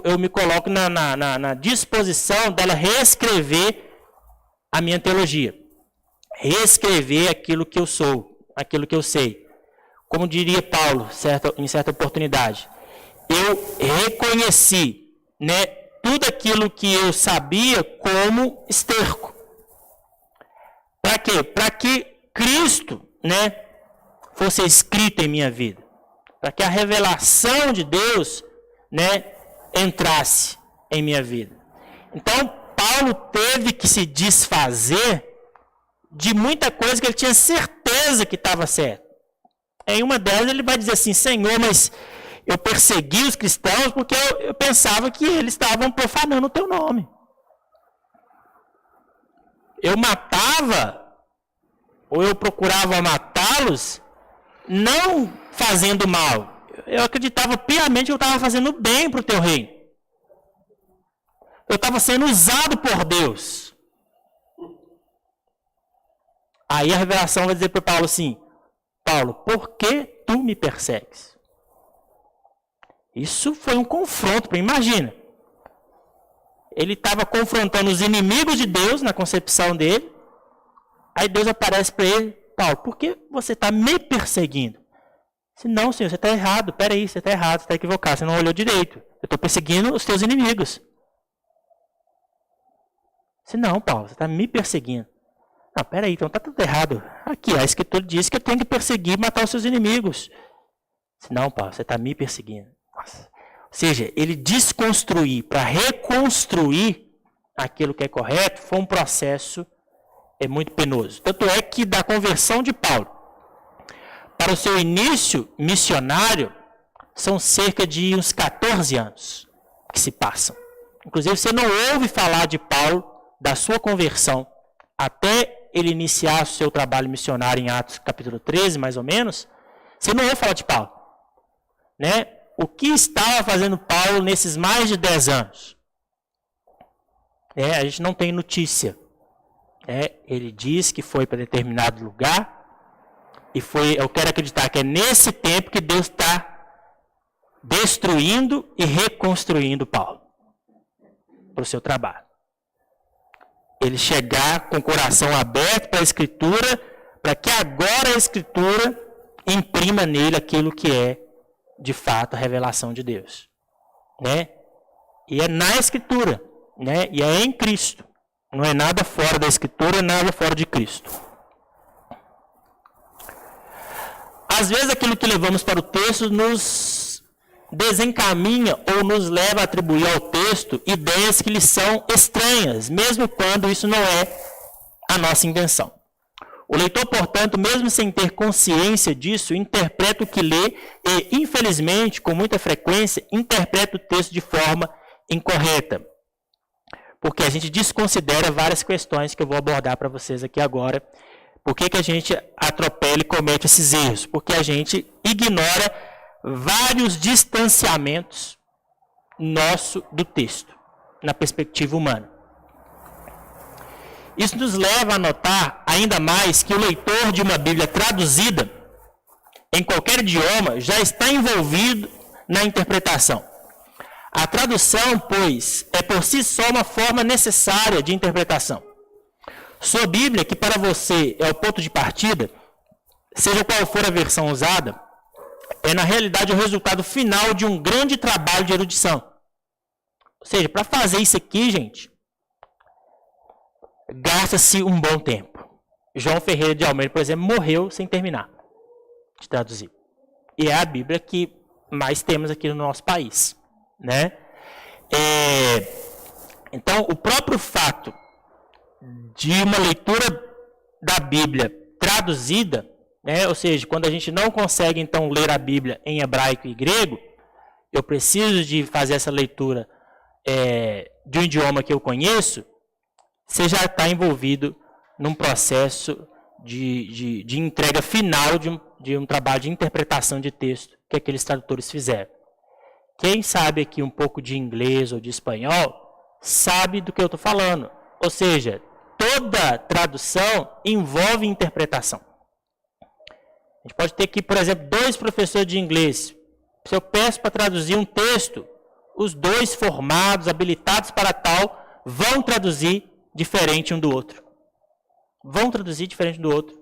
A: eu me coloco na disposição dela reescrever a minha teologia. Reescrever aquilo que eu sou, aquilo que eu sei. Como diria Paulo em certa oportunidade, eu reconheci, né, tudo aquilo que eu sabia como esterco. Para quê? Para que Cristo, né, fosse escrito em minha vida. Para que a revelação de Deus, né, entrasse em minha vida. Então, Paulo teve que se desfazer de muita coisa que ele tinha certeza que estava certo. Em uma delas ele vai dizer assim, Senhor, mas eu persegui os cristãos porque eu pensava que eles estavam profanando o teu nome. Eu matava, ou eu procurava matá-los, não fazendo mal. Eu acreditava piamente que eu estava fazendo bem para o teu reino. Eu estava sendo usado por Deus. Aí a revelação vai dizer para Paulo assim, Paulo, por que tu me persegues? Isso foi um confronto, imagina. Ele estava confrontando os inimigos de Deus na concepção dele. Aí Deus aparece para ele, Paulo, por que você está me perseguindo? Disse, não, Senhor, você está errado. Peraí, você está errado, você está equivocado, você não olhou direito. Eu estou perseguindo os teus inimigos. Disse, não, Paulo, você está me perseguindo. Não, peraí, então está tudo errado. Aqui, a Escritura diz que eu tenho que perseguir e matar os seus inimigos. Disse, não, Paulo, você está me perseguindo. Nossa. Ou seja, ele desconstruir para reconstruir aquilo que é correto foi um processo muito penoso. Tanto é que da conversão de Paulo para o seu início missionário são cerca de uns 14 anos que se passam. Inclusive, você não ouve falar de Paulo, da sua conversão, até ele iniciar o seu trabalho missionário em Atos capítulo 13, mais ou menos, você não ouve falar de Paulo. Né? O que estava fazendo Paulo nesses mais de 10 anos? A gente não tem notícia. Ele diz que foi para determinado lugar, e foi, eu quero acreditar que é nesse tempo que Deus está destruindo e reconstruindo Paulo para o seu trabalho. Ele chegar com o coração aberto para a Escritura, para que agora a Escritura imprima nele aquilo que é de fato, a revelação de Deus. Né? E é na Escritura. Né? E é em Cristo. Não é nada fora da Escritura, nada fora de Cristo. Às vezes, aquilo que levamos para o texto nos desencaminha ou nos leva a atribuir ao texto ideias que lhe são estranhas, mesmo quando isso não é a nossa intenção. O leitor, portanto, mesmo sem ter consciência disso, interpreta o que lê e, infelizmente, com muita frequência, interpreta o texto de forma incorreta. Porque a gente desconsidera várias questões que eu vou abordar para vocês aqui agora. Por que a gente atropela e comete esses erros? Porque a gente ignora vários distanciamentos nosso do texto, na perspectiva humana. Isso nos leva a notar ainda mais que o leitor de uma Bíblia traduzida em qualquer idioma já está envolvido na interpretação. A tradução, pois, é por si só uma forma necessária de interpretação. Sua Bíblia, que para você é o ponto de partida, seja qual for a versão usada, é na realidade o resultado final de um grande trabalho de erudição. Ou seja, para fazer isso aqui, gente, gasta-se um bom tempo. João Ferreira de Almeida, por exemplo, morreu sem terminar de traduzir. E é a Bíblia que mais temos aqui no nosso país. Né? Então, o próprio fato de uma leitura da Bíblia traduzida, né? Ou seja, quando a gente não consegue, então, ler a Bíblia em hebraico e grego, eu preciso de fazer essa leitura de um idioma que eu conheço, você já está envolvido num processo de entrega final de um trabalho de interpretação de texto que aqueles tradutores fizeram. Quem sabe aqui um pouco de inglês ou de espanhol, sabe do que eu estou falando. Ou seja, toda tradução envolve interpretação. A gente pode ter aqui, por exemplo, 2 professores de inglês. Se eu peço para traduzir um texto, os 2 formados, habilitados para tal, vão traduzir diferente um do outro. Vão traduzir diferente do outro.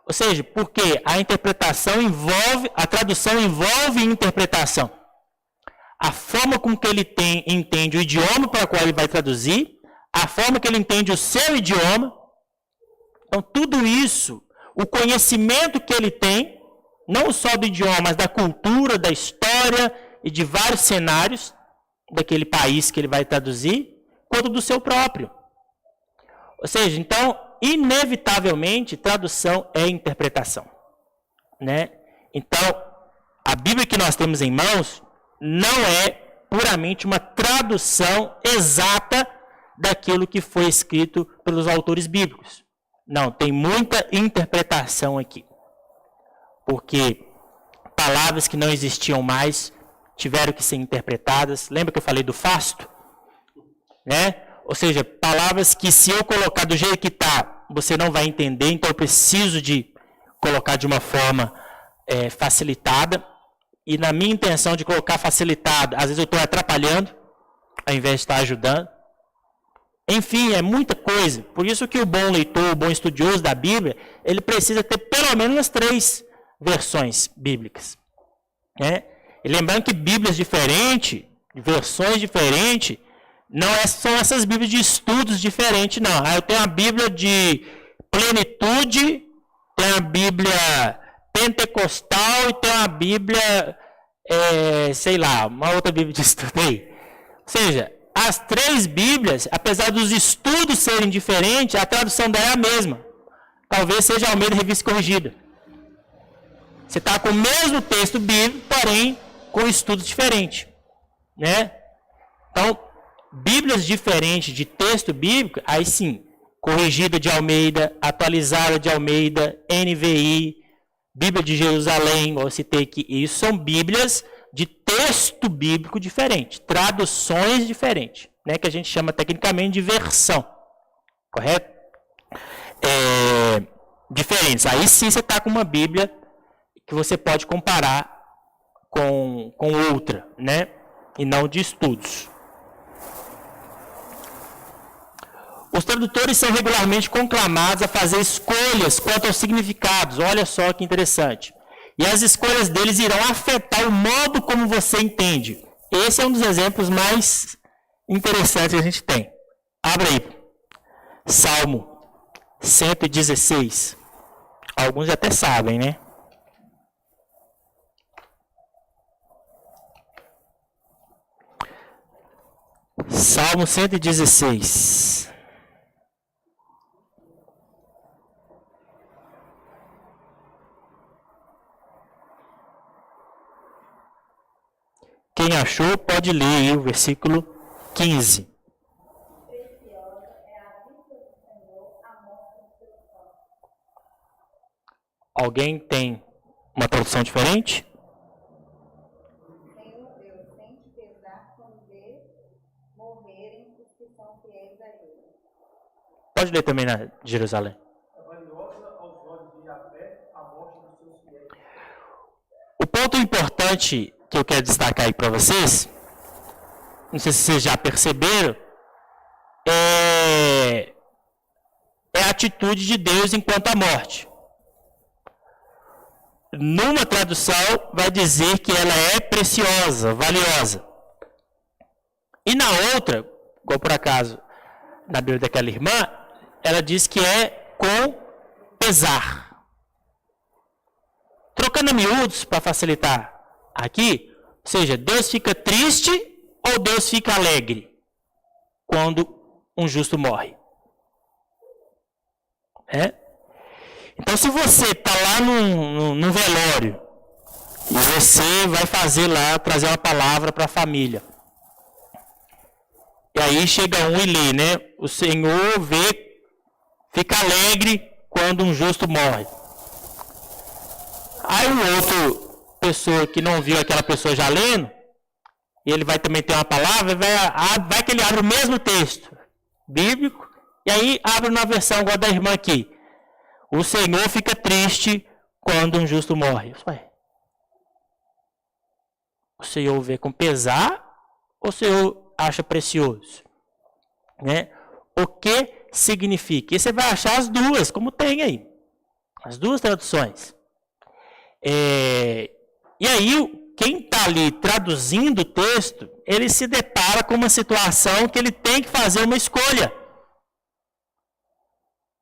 A: Ou seja, porque a interpretação envolve, a tradução envolve interpretação. A forma com que ele entende o idioma para o qual ele vai traduzir, a forma que ele entende o seu idioma. Então, tudo isso, o conhecimento que ele tem, não só do idioma, mas da cultura, da história e de vários cenários daquele país que ele vai traduzir, quanto do seu próprio. Ou seja, então, inevitavelmente, tradução é interpretação. Né? Então, a Bíblia que nós temos em mãos não é puramente uma tradução exata daquilo que foi escrito pelos autores bíblicos. Não, tem muita interpretação aqui. Porque palavras que não existiam mais tiveram que ser interpretadas. Lembra que eu falei do fasto? Né? Ou seja, palavras que se eu colocar do jeito que está, você não vai entender, então eu preciso de colocar de uma forma facilitada. E na minha intenção de colocar facilitada, às vezes eu estou atrapalhando, ao invés de estar ajudando. Enfim, é muita coisa. Por isso que o bom leitor, o bom estudioso da Bíblia, ele precisa ter pelo menos umas 3 versões bíblicas. Né? E lembrando que Bíblias diferentes, versões diferentes, não são essas Bíblias de estudos diferentes, não. Eu tenho a Bíblia de plenitude, tenho a Bíblia pentecostal e tenho a Bíblia, sei lá, uma outra Bíblia de estudo aí. Ou seja, as 3 Bíblias, apesar dos estudos serem diferentes, a tradução dela é a mesma. Talvez seja Almeida Revista Corrigida. Você está com o mesmo texto bíblico, porém com estudos diferentes. Né? Então, Bíblias diferentes de texto bíblico, aí sim, Corrigida de Almeida, Atualizada de Almeida, NVI, Bíblia de Jerusalém, eu citei aqui, isso são Bíblias de texto bíblico diferente, traduções diferentes, né, que a gente chama tecnicamente de versão, correto? Diferentes. Aí sim você está com uma Bíblia que você pode comparar com outra, né, e não de estudos. Os tradutores são regularmente conclamados a fazer escolhas quanto aos significados. Olha só que interessante. E as escolhas deles irão afetar o modo como você entende. Esse é um dos exemplos mais interessantes que a gente tem. Abra aí. Salmo 116. Alguns até sabem, né? Salmo 116. Quem achou, pode ler aí o versículo 15. Alguém tem uma tradução diferente?
C: Senhor Deus, sente pesar quando vê morrerem os que são fiéis a Ele.
A: Pode ler também na Jerusalém.
D: É valiosa aos olhos de Yahvé a morte dos seus fiéis.
A: O ponto importante que eu quero destacar aí para vocês, não sei se vocês já perceberam, é a atitude de Deus enquanto à morte. Numa tradução vai dizer que ela é preciosa, valiosa. E na outra, igual por acaso na Bíblia daquela irmã, ela diz que é com pesar. Trocando a miúdos para facilitar aqui, ou seja, Deus fica triste ou Deus fica alegre quando um justo morre? Então, se você está lá num velório e você vai fazer lá, trazer uma palavra para a família, e aí chega um e lê, né? O Senhor fica alegre quando um justo morre. Aí o outro pessoa que não viu aquela pessoa já lendo, e ele vai também ter uma palavra, vai que ele abre o mesmo texto bíblico, e aí abre na versão igual da irmã aqui. O Senhor fica triste quando um justo morre. O Senhor vê com pesar ou o Senhor acha precioso? Né? O que significa? E você vai achar as duas, como tem aí. As duas traduções. E aí, quem está ali traduzindo o texto, ele se depara com uma situação que ele tem que fazer uma escolha.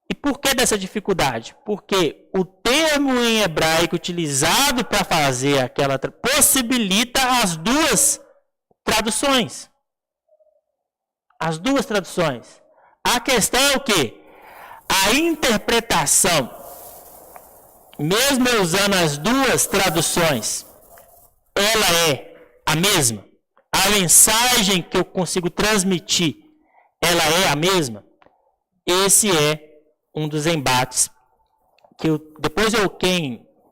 A: E por que dessa dificuldade? Porque o termo em hebraico utilizado para fazer aquela possibilita as duas traduções. As duas traduções. A questão é o quê? A interpretação, mesmo usando as duas traduções, ela é a mesma? A mensagem que eu consigo transmitir, ela é a mesma? Esse é um dos embates que depois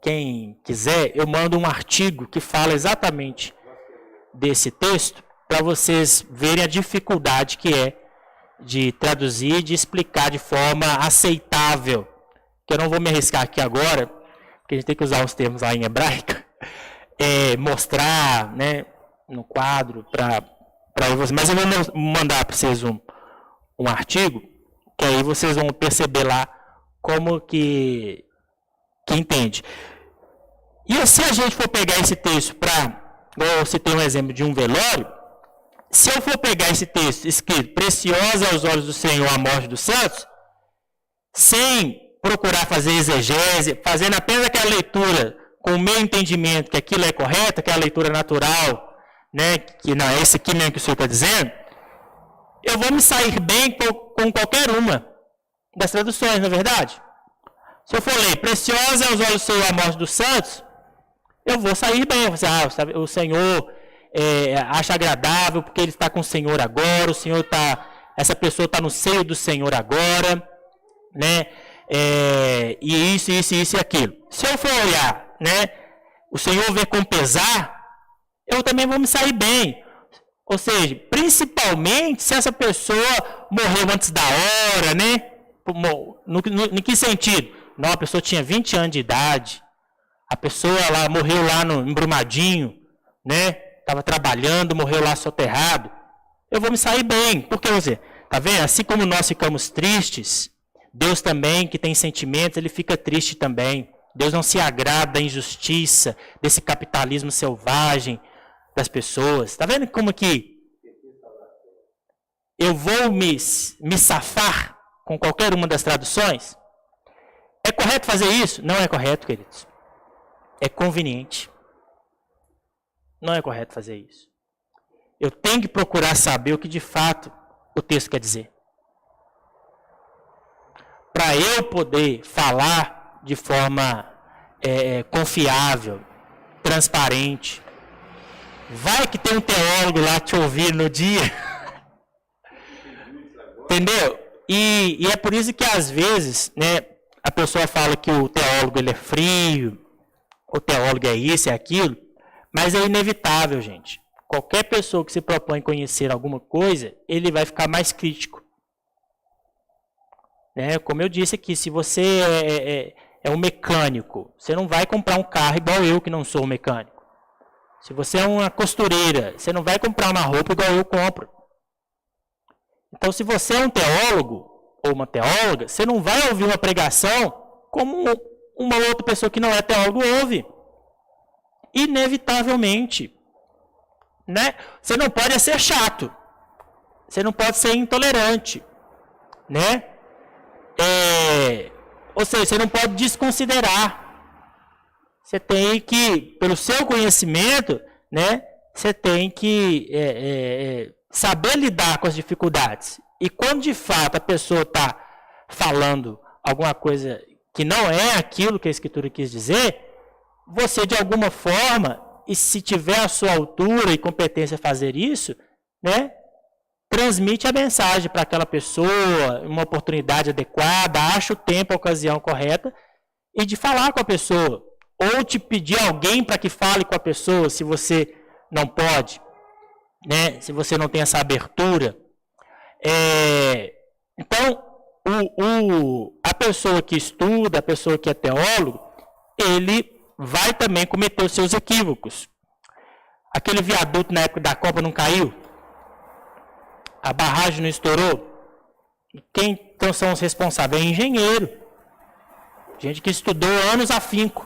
A: quem quiser, eu mando um artigo que fala exatamente desse texto para vocês verem a dificuldade que é de traduzir, de explicar de forma aceitável. Que eu não vou me arriscar aqui agora porque a gente tem que usar os termos lá em hebraico, mostrar, né, no quadro para vocês. Mas eu vou mandar para vocês um artigo, que aí vocês vão perceber lá como que entende. E se a gente for pegar esse texto para, igual você tem um exemplo de um velório, se eu for pegar esse texto escrito, preciosa aos olhos do Senhor a morte dos santos, sem procurar fazer exegese, fazendo apenas aquela leitura com o meu entendimento que aquilo é correto, aquela leitura natural, né, que não é esse aqui mesmo que o Senhor está dizendo, eu vou me sair bem com qualquer uma das traduções, não é verdade? Se eu for ler, preciosa aos olhos do Senhor a morte dos santos, eu vou sair bem. Eu vou dizer, o Senhor acha agradável porque ele está com o Senhor agora, essa pessoa está no seio do Senhor agora, né? E isso e aquilo. Se eu for olhar, né, o Senhor vê com pesar, eu também vou me sair bem. Ou seja, principalmente se essa pessoa morreu antes da hora, né? No que sentido? Não, a pessoa tinha 20 anos de idade, a pessoa lá morreu lá em Brumadinho, né? Estava trabalhando, morreu lá soterrado. Eu vou me sair bem, porque você, tá vendo? Assim como nós ficamos tristes, Deus também, que tem sentimentos, ele fica triste também. Deus não se agrada da injustiça, desse capitalismo selvagem das pessoas. Tá vendo como que eu vou me safar com qualquer uma das traduções? É correto fazer isso? Não é correto, queridos. É conveniente. Não é correto fazer isso. Eu tenho que procurar saber o que de fato o texto quer dizer. Para eu poder falar de forma confiável, transparente. Vai que tem um teólogo lá te ouvindo no dia. Entendeu? E é por isso que às vezes, né, a pessoa fala que o teólogo ele é frio, o teólogo é isso, é aquilo, mas é inevitável, gente. Qualquer pessoa que se propõe conhecer alguma coisa, ele vai ficar mais crítico. Né? Como eu disse aqui, se você é um mecânico, você não vai comprar um carro igual eu, que não sou um mecânico. Se você é uma costureira, você não vai comprar uma roupa igual eu compro. Então, se você é um teólogo ou uma teóloga, você não vai ouvir uma pregação como uma outra pessoa que não é teólogo ouve. Inevitavelmente. Né? Você não pode ser chato. Você não pode ser intolerante. Né? Ou seja, você não pode desconsiderar. Você tem que, pelo seu conhecimento, né, você tem que saber lidar com as dificuldades. E quando de fato a pessoa está falando alguma coisa que não é aquilo que a Escritura quis dizer, você de alguma forma, e se tiver a sua altura e competência a fazer isso, né, transmite a mensagem para aquela pessoa, uma oportunidade adequada, acha o tempo, a ocasião correta, e de falar com a pessoa. Ou te pedir alguém para que fale com a pessoa, se você não pode, né? Se você não tem essa abertura. Então, a pessoa que estuda, a pessoa que é teólogo, ele vai também cometer os seus equívocos. Aquele viaduto na época da Copa não caiu? A barragem não estourou? Quem então são os responsáveis? É engenheiro. Gente que estudou anos afinco.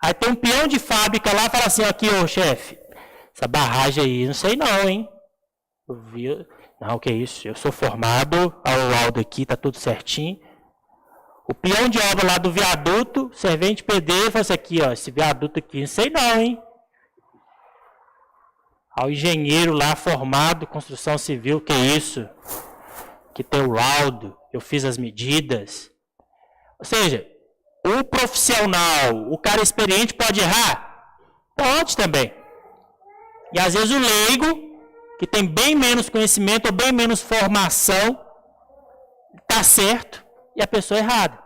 A: Aí tem um peão de fábrica lá e fala assim, aqui, ô chefe, essa barragem aí, não sei não, hein? Eu vi, não, que isso, eu sou formado, ao laudo aqui, tá tudo certinho. O peão de obra lá do viaduto, servente pedreiro, fala assim, aqui, ó, esse viaduto aqui, não sei não, hein? Ao engenheiro lá formado, construção civil, que isso? Que tem o laudo, eu fiz as medidas. Ou seja, o profissional, o cara experiente pode errar? Pode também. E às vezes o leigo, que tem bem menos conhecimento ou bem menos formação, está certo e a pessoa errada.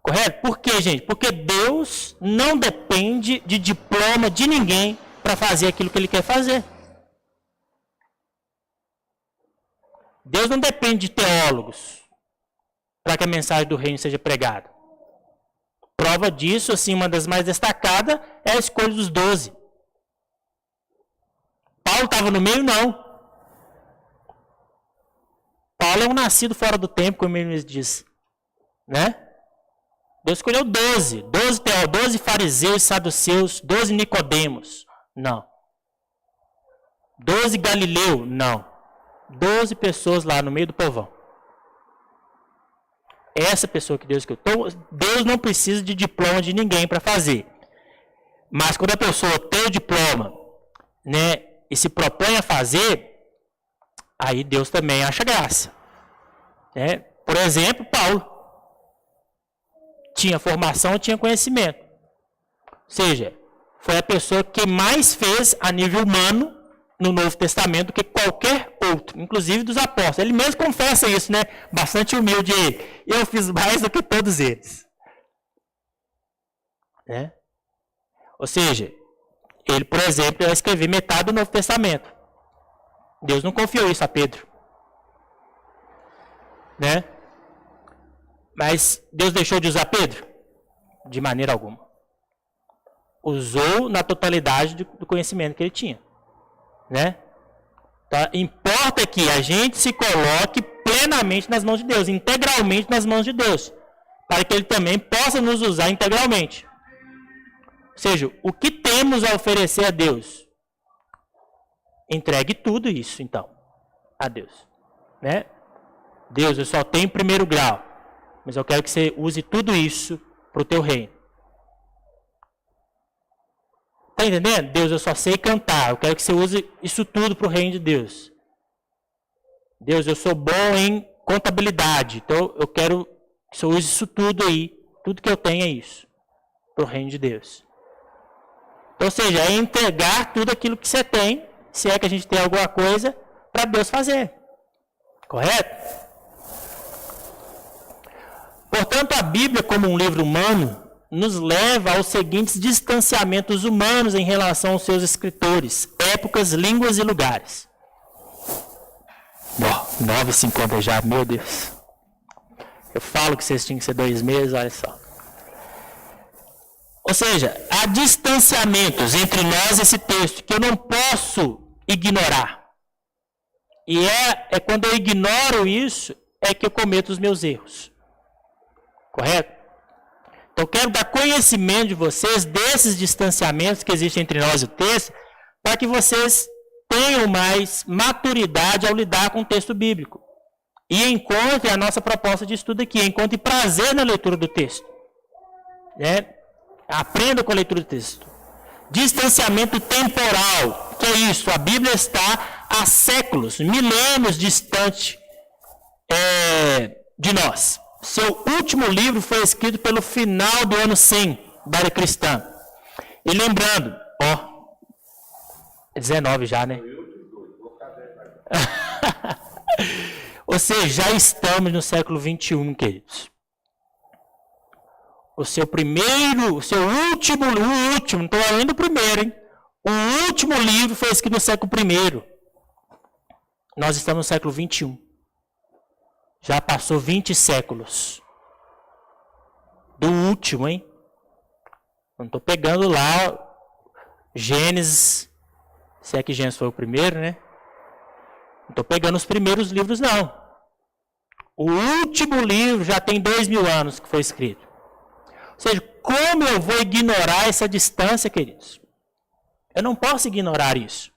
A: Correto? Por quê, gente? Porque Deus não depende de diploma de ninguém para fazer aquilo que Ele quer fazer. Deus não depende de teólogos para que a mensagem do reino seja pregada. Prova disso, assim, uma das mais destacadas é a escolha dos 12. Paulo estava no meio? Não. Paulo é um nascido fora do tempo, como ele diz. Né? Deus escolheu 12. 12 fariseus e saduceus, 12 Nicodemos. Não. 12 Galileu? Não. 12 pessoas lá no meio do povão. Essa pessoa que Deus escolheu. Então, Deus não precisa de diploma de ninguém para fazer. Mas quando a pessoa tem o diploma, né, e se propõe a fazer, aí Deus também acha graça. Né? Por exemplo, Paulo tinha formação, tinha conhecimento. Ou seja, foi a pessoa que mais fez a nível humano no Novo Testamento do que qualquer outro, inclusive dos apóstolos. Ele mesmo confessa isso, né? Bastante humilde. Eu fiz mais do que todos eles. Né? Ou seja, ele, por exemplo, vai escrever metade do Novo Testamento. Deus não confiou isso a Pedro. Né? Mas Deus deixou de usar Pedro? De maneira alguma. Usou na totalidade do conhecimento que ele tinha. Né? Então, importa que a gente se coloque plenamente nas mãos de Deus, integralmente nas mãos de Deus, para que Ele também possa nos usar integralmente. Ou seja, o que temos a oferecer a Deus? Entregue tudo isso, então, a Deus. Né? Deus, eu só tenho primeiro grau, mas eu quero que você use tudo isso para o teu reino. Está entendendo? Deus, eu só sei cantar. Eu quero que você use isso tudo para o reino de Deus. Deus, eu sou bom em contabilidade. Então, eu quero que você use isso tudo aí. Tudo que eu tenho é isso. Para o reino de Deus. Então, ou seja, é entregar tudo aquilo que você tem, se é que a gente tem alguma coisa, para Deus fazer. Correto? Portanto, a Bíblia, como um livro humano, nos leva aos seguintes distanciamentos humanos em relação aos seus escritores, épocas, línguas e lugares. 9h50 já, meu Deus. Eu falo que vocês tinham que ser 2 meses, olha só. Ou seja, há distanciamentos entre nós e esse texto que eu não posso ignorar. E é quando eu ignoro isso, é que eu cometo os meus erros. Correto? Então, eu quero dar conhecimento de vocês desses distanciamentos que existem entre nós e o texto, para que vocês tenham mais maturidade ao lidar com o texto bíblico. E encontrem a nossa proposta de estudo aqui, encontrem prazer na leitura do texto. Né? Aprenda com a leitura do texto. Distanciamento temporal. Que é isso? A Bíblia está há séculos, milênios distante de nós. Seu último livro foi escrito pelo final do ano 100 da era cristã. E lembrando, é 19 já, né? Ou seja, já estamos no século 21, queridos. O seu último, não estou falando do primeiro, hein? O último livro foi escrito no século I. Nós estamos no século 21. Já passou 20 séculos. Do último, hein? Não estou pegando lá Gênesis, se é que Gênesis foi o primeiro, né? Não estou pegando os primeiros livros, não. O último livro já tem 2000 anos que foi escrito. Ou seja, como eu vou ignorar essa distância, queridos? Eu não posso ignorar isso.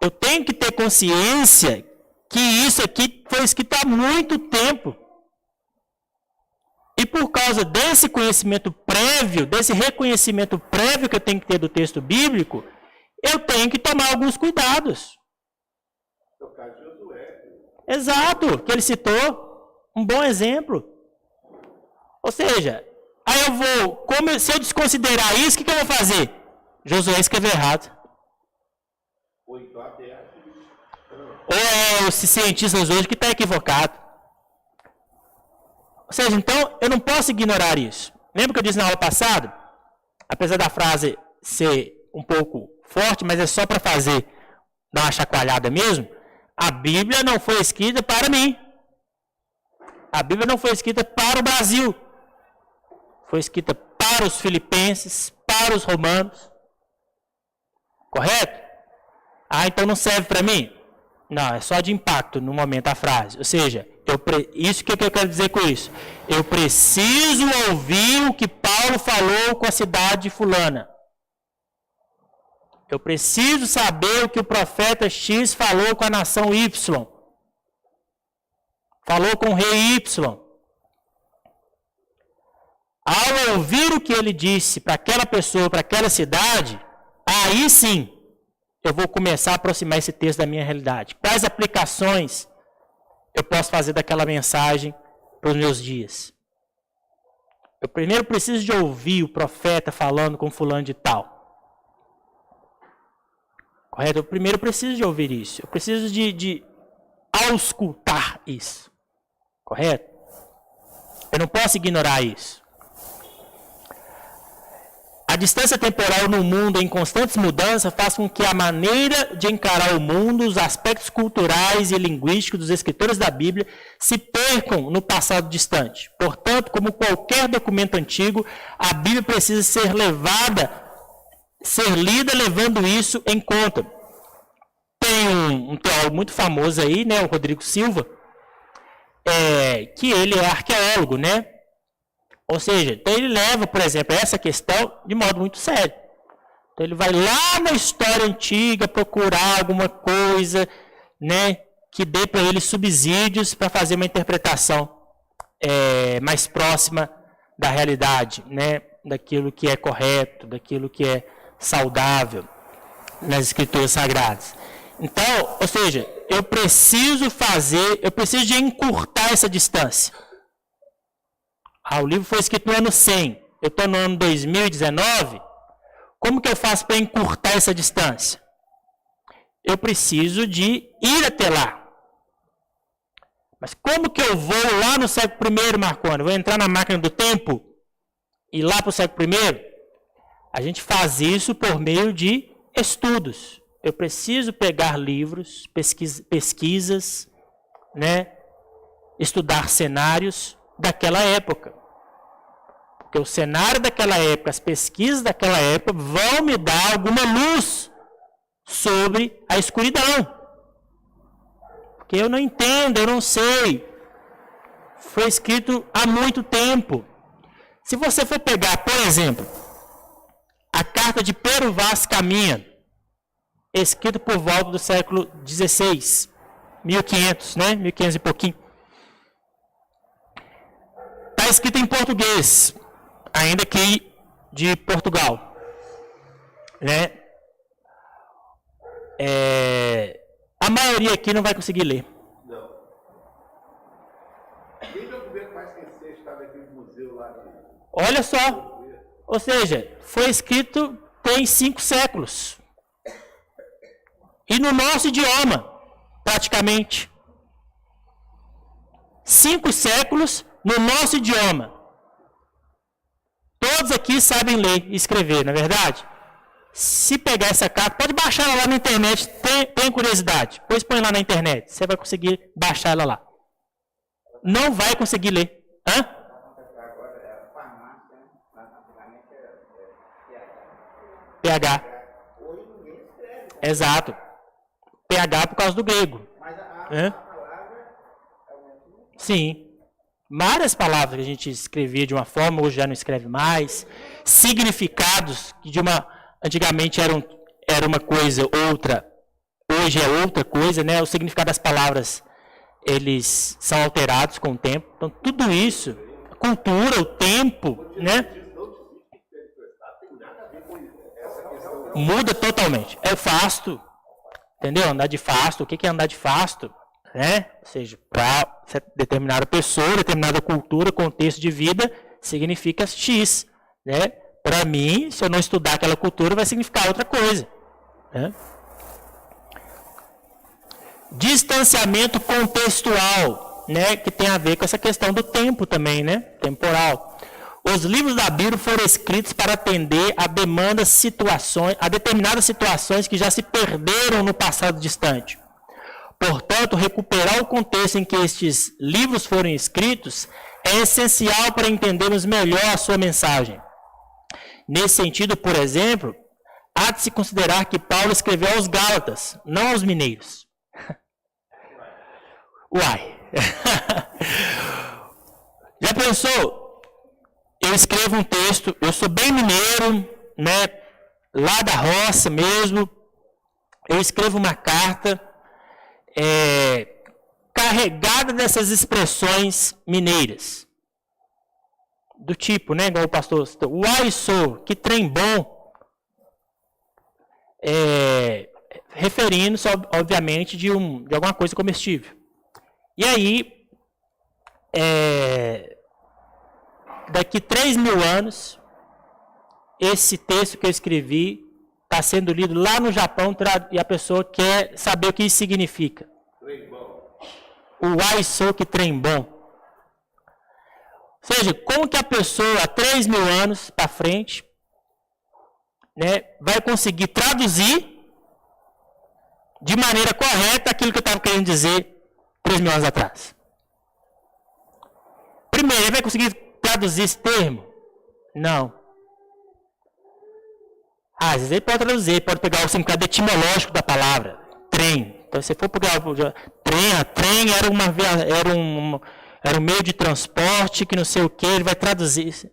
A: Eu tenho que ter consciência que isso aqui foi escrito há muito tempo. E por causa desse conhecimento prévio, desse reconhecimento prévio que eu tenho que ter do texto bíblico, eu tenho que tomar alguns cuidados.
B: No caso de Josué.
A: Exato, que ele citou. Um bom exemplo. Ou seja, aí eu vou, se eu desconsiderar isso, o que eu vou fazer? Josué escreveu errado.
B: Ou então até
A: ou é os cientistas hoje que está equivocado. Ou seja, então, eu não posso ignorar isso. Lembra que eu disse na aula passada? Apesar da frase ser um pouco forte, mas é só para dar uma chacoalhada mesmo. A Bíblia não foi escrita para mim. A Bíblia não foi escrita para o Brasil. foi escrita para os filipenses, para os romanos. Correto? Ah, então não serve para mim? Não, é só de impacto no momento a frase. Ou seja, isso que eu quero dizer com isso. Eu preciso ouvir o que Paulo falou com a cidade de fulana. Eu preciso saber o que o profeta X falou com a nação Y. Falou com o rei Y. Ao ouvir o que ele disse para aquela pessoa, para aquela cidade, aí sim eu vou começar a aproximar esse texto da minha realidade. Quais aplicações eu posso fazer daquela mensagem para os meus dias? Eu primeiro preciso de ouvir o profeta falando com fulano de tal. Correto? Eu primeiro preciso de ouvir isso. Eu preciso de auscultar isso. Correto? Eu não posso ignorar isso. A distância temporal no mundo em constantes mudanças faz com que a maneira de encarar o mundo, os aspectos culturais e linguísticos dos escritores da Bíblia se percam no passado distante. Portanto, como qualquer documento antigo, a Bíblia precisa ser lida levando isso em conta. Tem um teólogo muito famoso aí, né, o Rodrigo Silva, que ele é arqueólogo, né? Ou seja, então ele leva, por exemplo, essa questão de modo muito sério. Então ele vai lá na história antiga procurar alguma coisa, né, que dê para ele subsídios para fazer uma interpretação mais próxima da realidade, né, daquilo que é correto, daquilo que é saudável nas escrituras sagradas. Então, ou seja, eu preciso de encurtar essa distância. O livro foi escrito no ano 100, eu estou no ano 2019, como que eu faço para encurtar essa distância? Eu preciso de ir até lá. Mas como que eu vou lá no século I, Marconi? Vou entrar na máquina do tempo e ir lá para o século I? A gente faz isso por meio de estudos. Eu preciso pegar livros, pesquisas, né? Estudar cenários daquela época. Porque o cenário daquela época, as pesquisas daquela época vão me dar alguma luz sobre a escuridão. Porque eu não entendo, eu não sei. Foi escrito há muito tempo. Se você for pegar, por exemplo, a carta de Pero Vaz Caminha, escrita por volta do século XVI, 1500, né? 1500 e pouquinho. Está escrito em português, ainda que de Portugal, né? A maioria aqui não vai conseguir ler.
B: Não. Nem documento mais recente estava aqui no museu lá.
A: Olha só, ou seja, foi escrito tem 5 séculos. E no nosso idioma, praticamente. 5 séculos no nosso idioma. Todos aqui sabem ler e escrever, não é verdade? Se pegar essa carta, pode baixar ela lá na internet, tem curiosidade. Depois põe lá na internet, você vai conseguir baixar ela lá. Não vai conseguir ler. Hã?
E: Agora é a farmácia, né? Antigamente era
A: PH.
E: Hoje ninguém escreve.
A: Exato. PH por causa do grego.
E: Mas a palavra é o mesmo.
A: Sim. Várias palavras que a gente escrevia de uma forma, hoje já não escreve mais. Significados que antigamente era uma coisa, outra, hoje é outra coisa, né? O significado das palavras, eles são alterados com o tempo. Então, tudo isso, a cultura, o tempo, né? Muda totalmente. É o fasto, entendeu? Andar de fasto. O que é andar de fasto? Né? Ou seja, para determinada pessoa, determinada cultura, contexto de vida, significa X. Né? Para mim, se eu não estudar aquela cultura, vai significar outra coisa. Né? Distanciamento contextual, né? Que tem a ver com essa questão do tempo também, né? Temporal. Os livros da Bíblia foram escritos para atender a determinadas situações que já se perderam no passado distante. Portanto, recuperar o contexto em que estes livros foram escritos é essencial para entendermos melhor a sua mensagem. Nesse sentido, por exemplo, há de se considerar que Paulo escreveu aos Gálatas, não aos mineiros. Uai! Já pensou? Eu escrevo um texto, eu sou bem mineiro, né? Lá da roça mesmo. Eu escrevo uma carta carregada dessas expressões mineiras. Do tipo, né? Igual o pastor citou, uai sou, que trem bom. Referindo-se, obviamente, de alguma coisa comestível. E aí, daqui 3.000 anos, esse texto que eu escrevi está sendo lido lá no Japão e a pessoa quer saber o que isso significa. O uai sou, que trem bom. Ou seja, como que a pessoa, há 3.000 anos para frente, né, vai conseguir traduzir de maneira correta aquilo que eu estava querendo dizer 3.000 anos atrás. Primeiro, ele vai conseguir traduzir esse termo? Não. Às vezes ele pode traduzir, ele pode pegar o significado etimológico da palavra, trem. Então, se for pegar trem era um meio de transporte que não sei o que, ele vai traduzir.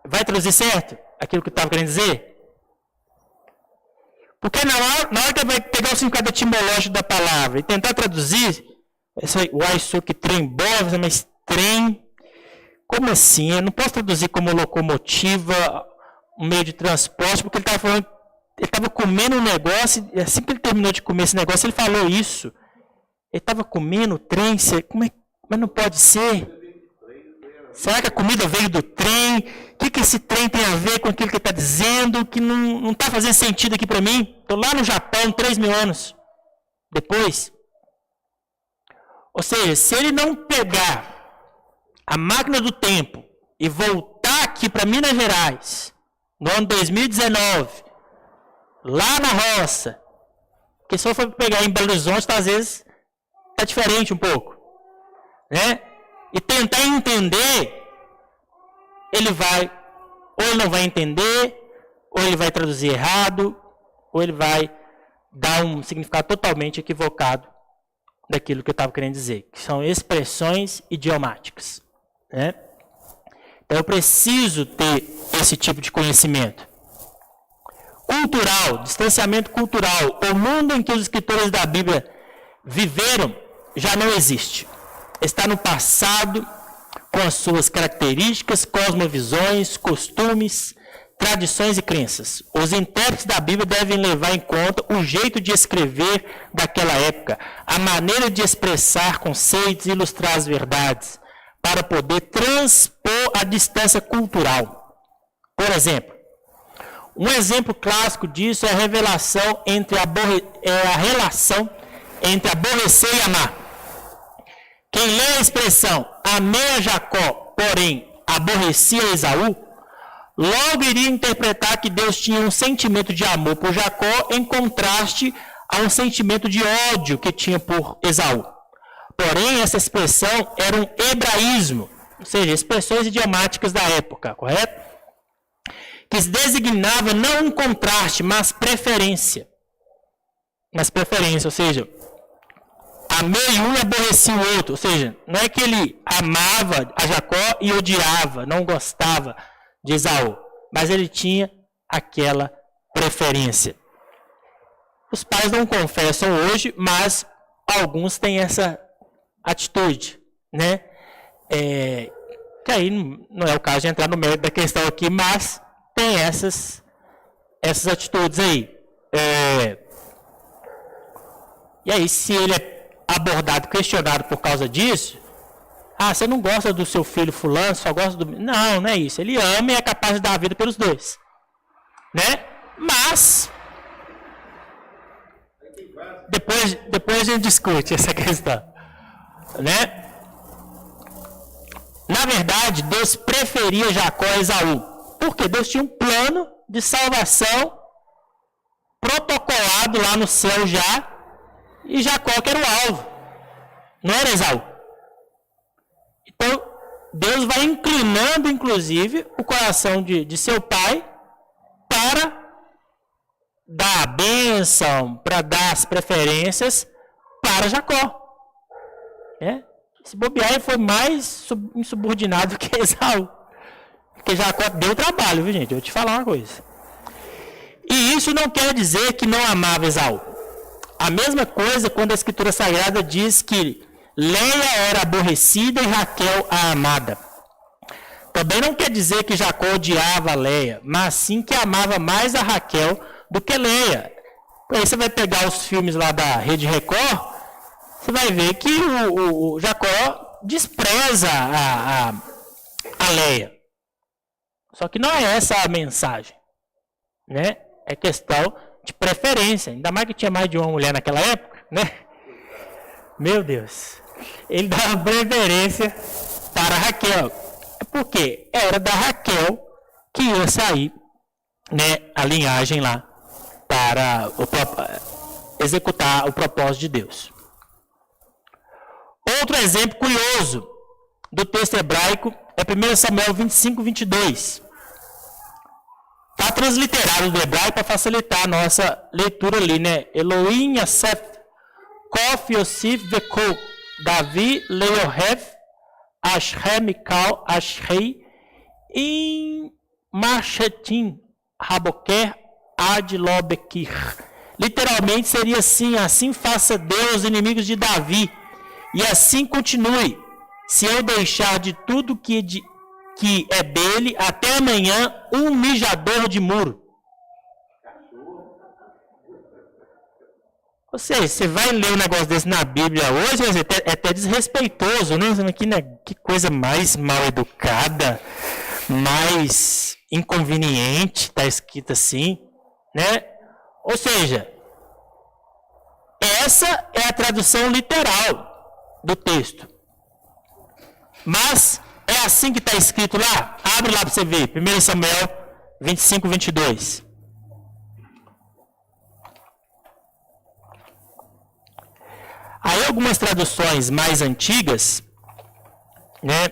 A: Vai traduzir certo aquilo que eu estava querendo dizer? Porque na hora que ele vai pegar o significado etimológico da palavra e tentar traduzir, uai, sou que trem bom, mas trem, como assim? Eu não posso traduzir como locomotiva, um meio de transporte, porque ele estava falando, ele estava comendo um negócio, e assim que ele terminou de comer esse negócio, ele falou isso. Ele estava comendo o trem, mas não pode ser. Será que a comida veio do trem? O que esse trem tem a ver com aquilo que ele está dizendo? Que não está fazendo sentido aqui para mim? Estou lá no Japão, 3.000 anos depois. Ou seja, se ele não pegar a máquina do tempo e voltar aqui para Minas Gerais, no ano 2019, lá na roça, porque se eu for pegar em Belo Horizonte, às vezes está diferente um pouco, né? E tentar entender, ou ele não vai entender, ou ele vai traduzir errado, ou ele vai dar um significado totalmente equivocado daquilo que eu estava querendo dizer, que são expressões idiomáticas, né? Então eu preciso ter esse tipo de conhecimento. Cultural, distanciamento cultural, o mundo em que os escritores da Bíblia viveram já não existe. Está no passado, com as suas características, cosmovisões, costumes, tradições e crenças. Os intérpretes da Bíblia devem levar em conta o jeito de escrever daquela época, a maneira de expressar conceitos e ilustrar as verdades, para poder transpor a distância cultural. Por exemplo, um exemplo clássico disso é a relação entre aborrecer e amar. Quem lê a expressão amei a Jacó, porém aborreci a Esaú, logo iria interpretar que Deus tinha um sentimento de amor por Jacó em contraste a um sentimento de ódio que tinha por Esaú. Porém, essa expressão era um hebraísmo, ou seja, expressões idiomáticas da época, correto? Que designava não um contraste, mas preferência. Ou seja, amei um e aborreci o outro. Ou seja, não é que ele amava a Jacó e odiava, não gostava de Esaú, mas ele tinha aquela preferência. Os pais não confessam hoje, mas alguns têm essa atitude, né? Que aí não é o caso de entrar no mérito da questão aqui, mas tem essas atitudes aí. E aí, se ele é abordado, questionado por causa disso, você não gosta do seu filho fulano, só gosta do... Não é isso. Ele ama e é capaz de dar a vida pelos dois, né? Mas depois a gente discute essa questão, né? Na verdade, Deus preferia Jacó a Esaú, porque Deus tinha um plano de salvação protocolado lá no céu já, e Jacó que era o alvo, não era Esaú. Então, Deus vai inclinando, inclusive, o coração de seu pai para dar a bênção, para dar as preferências para Jacó. Se bobear, ele foi mais insubordinado que Esaú. Porque Jacó deu trabalho, viu, gente? Eu vou te falar uma coisa. E isso não quer dizer que não amava Esaú. A mesma coisa quando a Escritura Sagrada diz que Leia era aborrecida e Raquel a amada. Também não quer dizer que Jacó odiava Leia, mas sim que amava mais a Raquel do que Leia. Aí você vai pegar os filmes lá da Rede Record, você vai ver que o Jacó despreza a Leia. Só que não é essa a mensagem, né? É questão de preferência. Ainda mais que tinha mais de uma mulher naquela época, né? Meu Deus. Ele dava preferência para Raquel. Por quê? Era da Raquel que ia sair, né, a linhagem lá para executar o propósito de Deus. Outro exemplo curioso do texto hebraico é 1 Samuel 25, 22. Está transliterado do hebraico para facilitar a nossa leitura ali, né? Elohim Yasef, Kof Yosif Veko, Davi Leohev, Ashrei Mikal, Ashrei, In Marchetim, Raboker, Adlobekir. Literalmente seria assim: assim faça Deus os inimigos de Davi, e assim continue, se eu deixar de tudo que é dele, até amanhã, um mijador de muro. Ou seja, você vai ler um negócio desse na Bíblia hoje, é até desrespeitoso, né? Que coisa mais mal educada, mais inconveniente, está escrito assim, né? Ou seja, essa é a tradução literal do texto. Mas é assim que está escrito lá. Abre lá para você ver. 1 Samuel 25, 22. Aí algumas traduções mais antigas, né,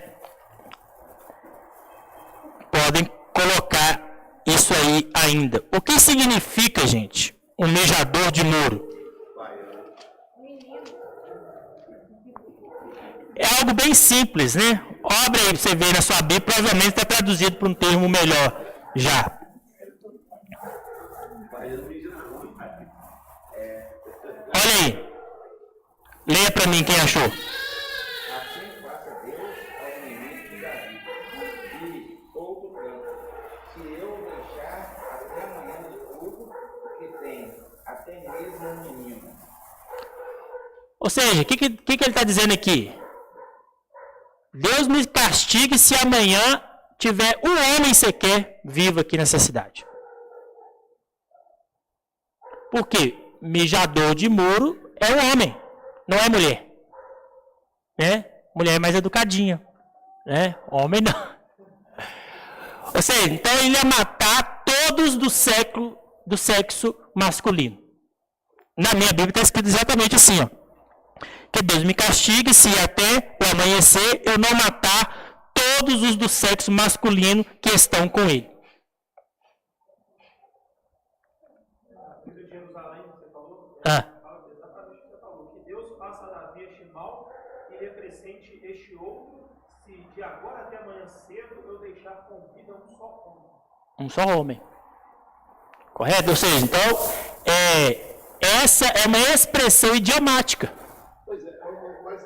A: podem colocar isso aí ainda. O que significa, gente, um mijador de muro? É algo bem simples, né? Abre aí para você ver na sua Bíblia, provavelmente está traduzido para um termo melhor já. Olha aí. Leia para mim quem achou.
E: Assim faça Deus ao inimigo de Davi. E outro canto, se eu deixar até amanhã de tudo que tem, até mesmo um menino.
A: Ou seja, o que ele está dizendo aqui? Deus me castigue se amanhã tiver um homem sequer vivo aqui nessa cidade. Por quê? Mijador de muro é um homem, não é mulher. Né? Mulher é mais educadinha. Né? Homem não. Ou seja, então ele ia matar todos do sexo masculino. Na minha Bíblia está escrito exatamente assim, ó. Que Deus me castigue se até o amanhecer eu não matar todos os do sexo masculino que estão com ele.
D: De Jerusalém, você falou?
A: Ah.
D: Exatamente o que você falou. Que Deus faça a Davi este mal e lhe acrescente este outro, se de agora até amanhã cedo eu deixar com vida um só homem.
A: Um só homem. Correto? Ou seja, então, essa é uma expressão idiomática.
B: Pois é, mas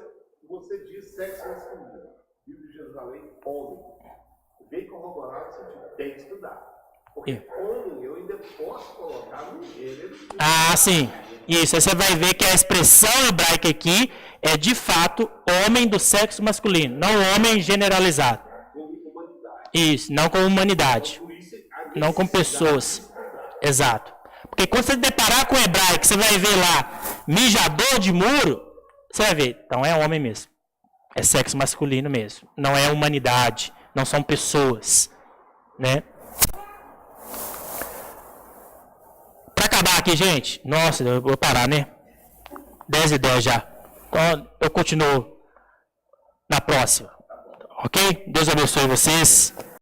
B: você diz sexo masculino. Bíblia de Jerusalém, homem. Vem corroborar o sentido. Tem que estudar. Porque homem eu ainda posso colocar no gênero.
A: Ah, sim. Isso. Aí você vai ver que a expressão hebraica aqui é, de fato, homem do sexo masculino. Não homem generalizado.
B: Com humanidade.
A: Isso. Não com humanidade.
B: Por isso,
A: Não com pessoas. Exato. Porque quando você deparar com o hebraico, você vai ver lá, mijador de muro, você vai ver, então é homem mesmo. É sexo masculino mesmo. Não é humanidade. Não são pessoas. Né? Para acabar aqui, gente. Nossa, eu vou parar, né? 10 e 10 já. Então, eu continuo na próxima. Ok? Deus abençoe vocês.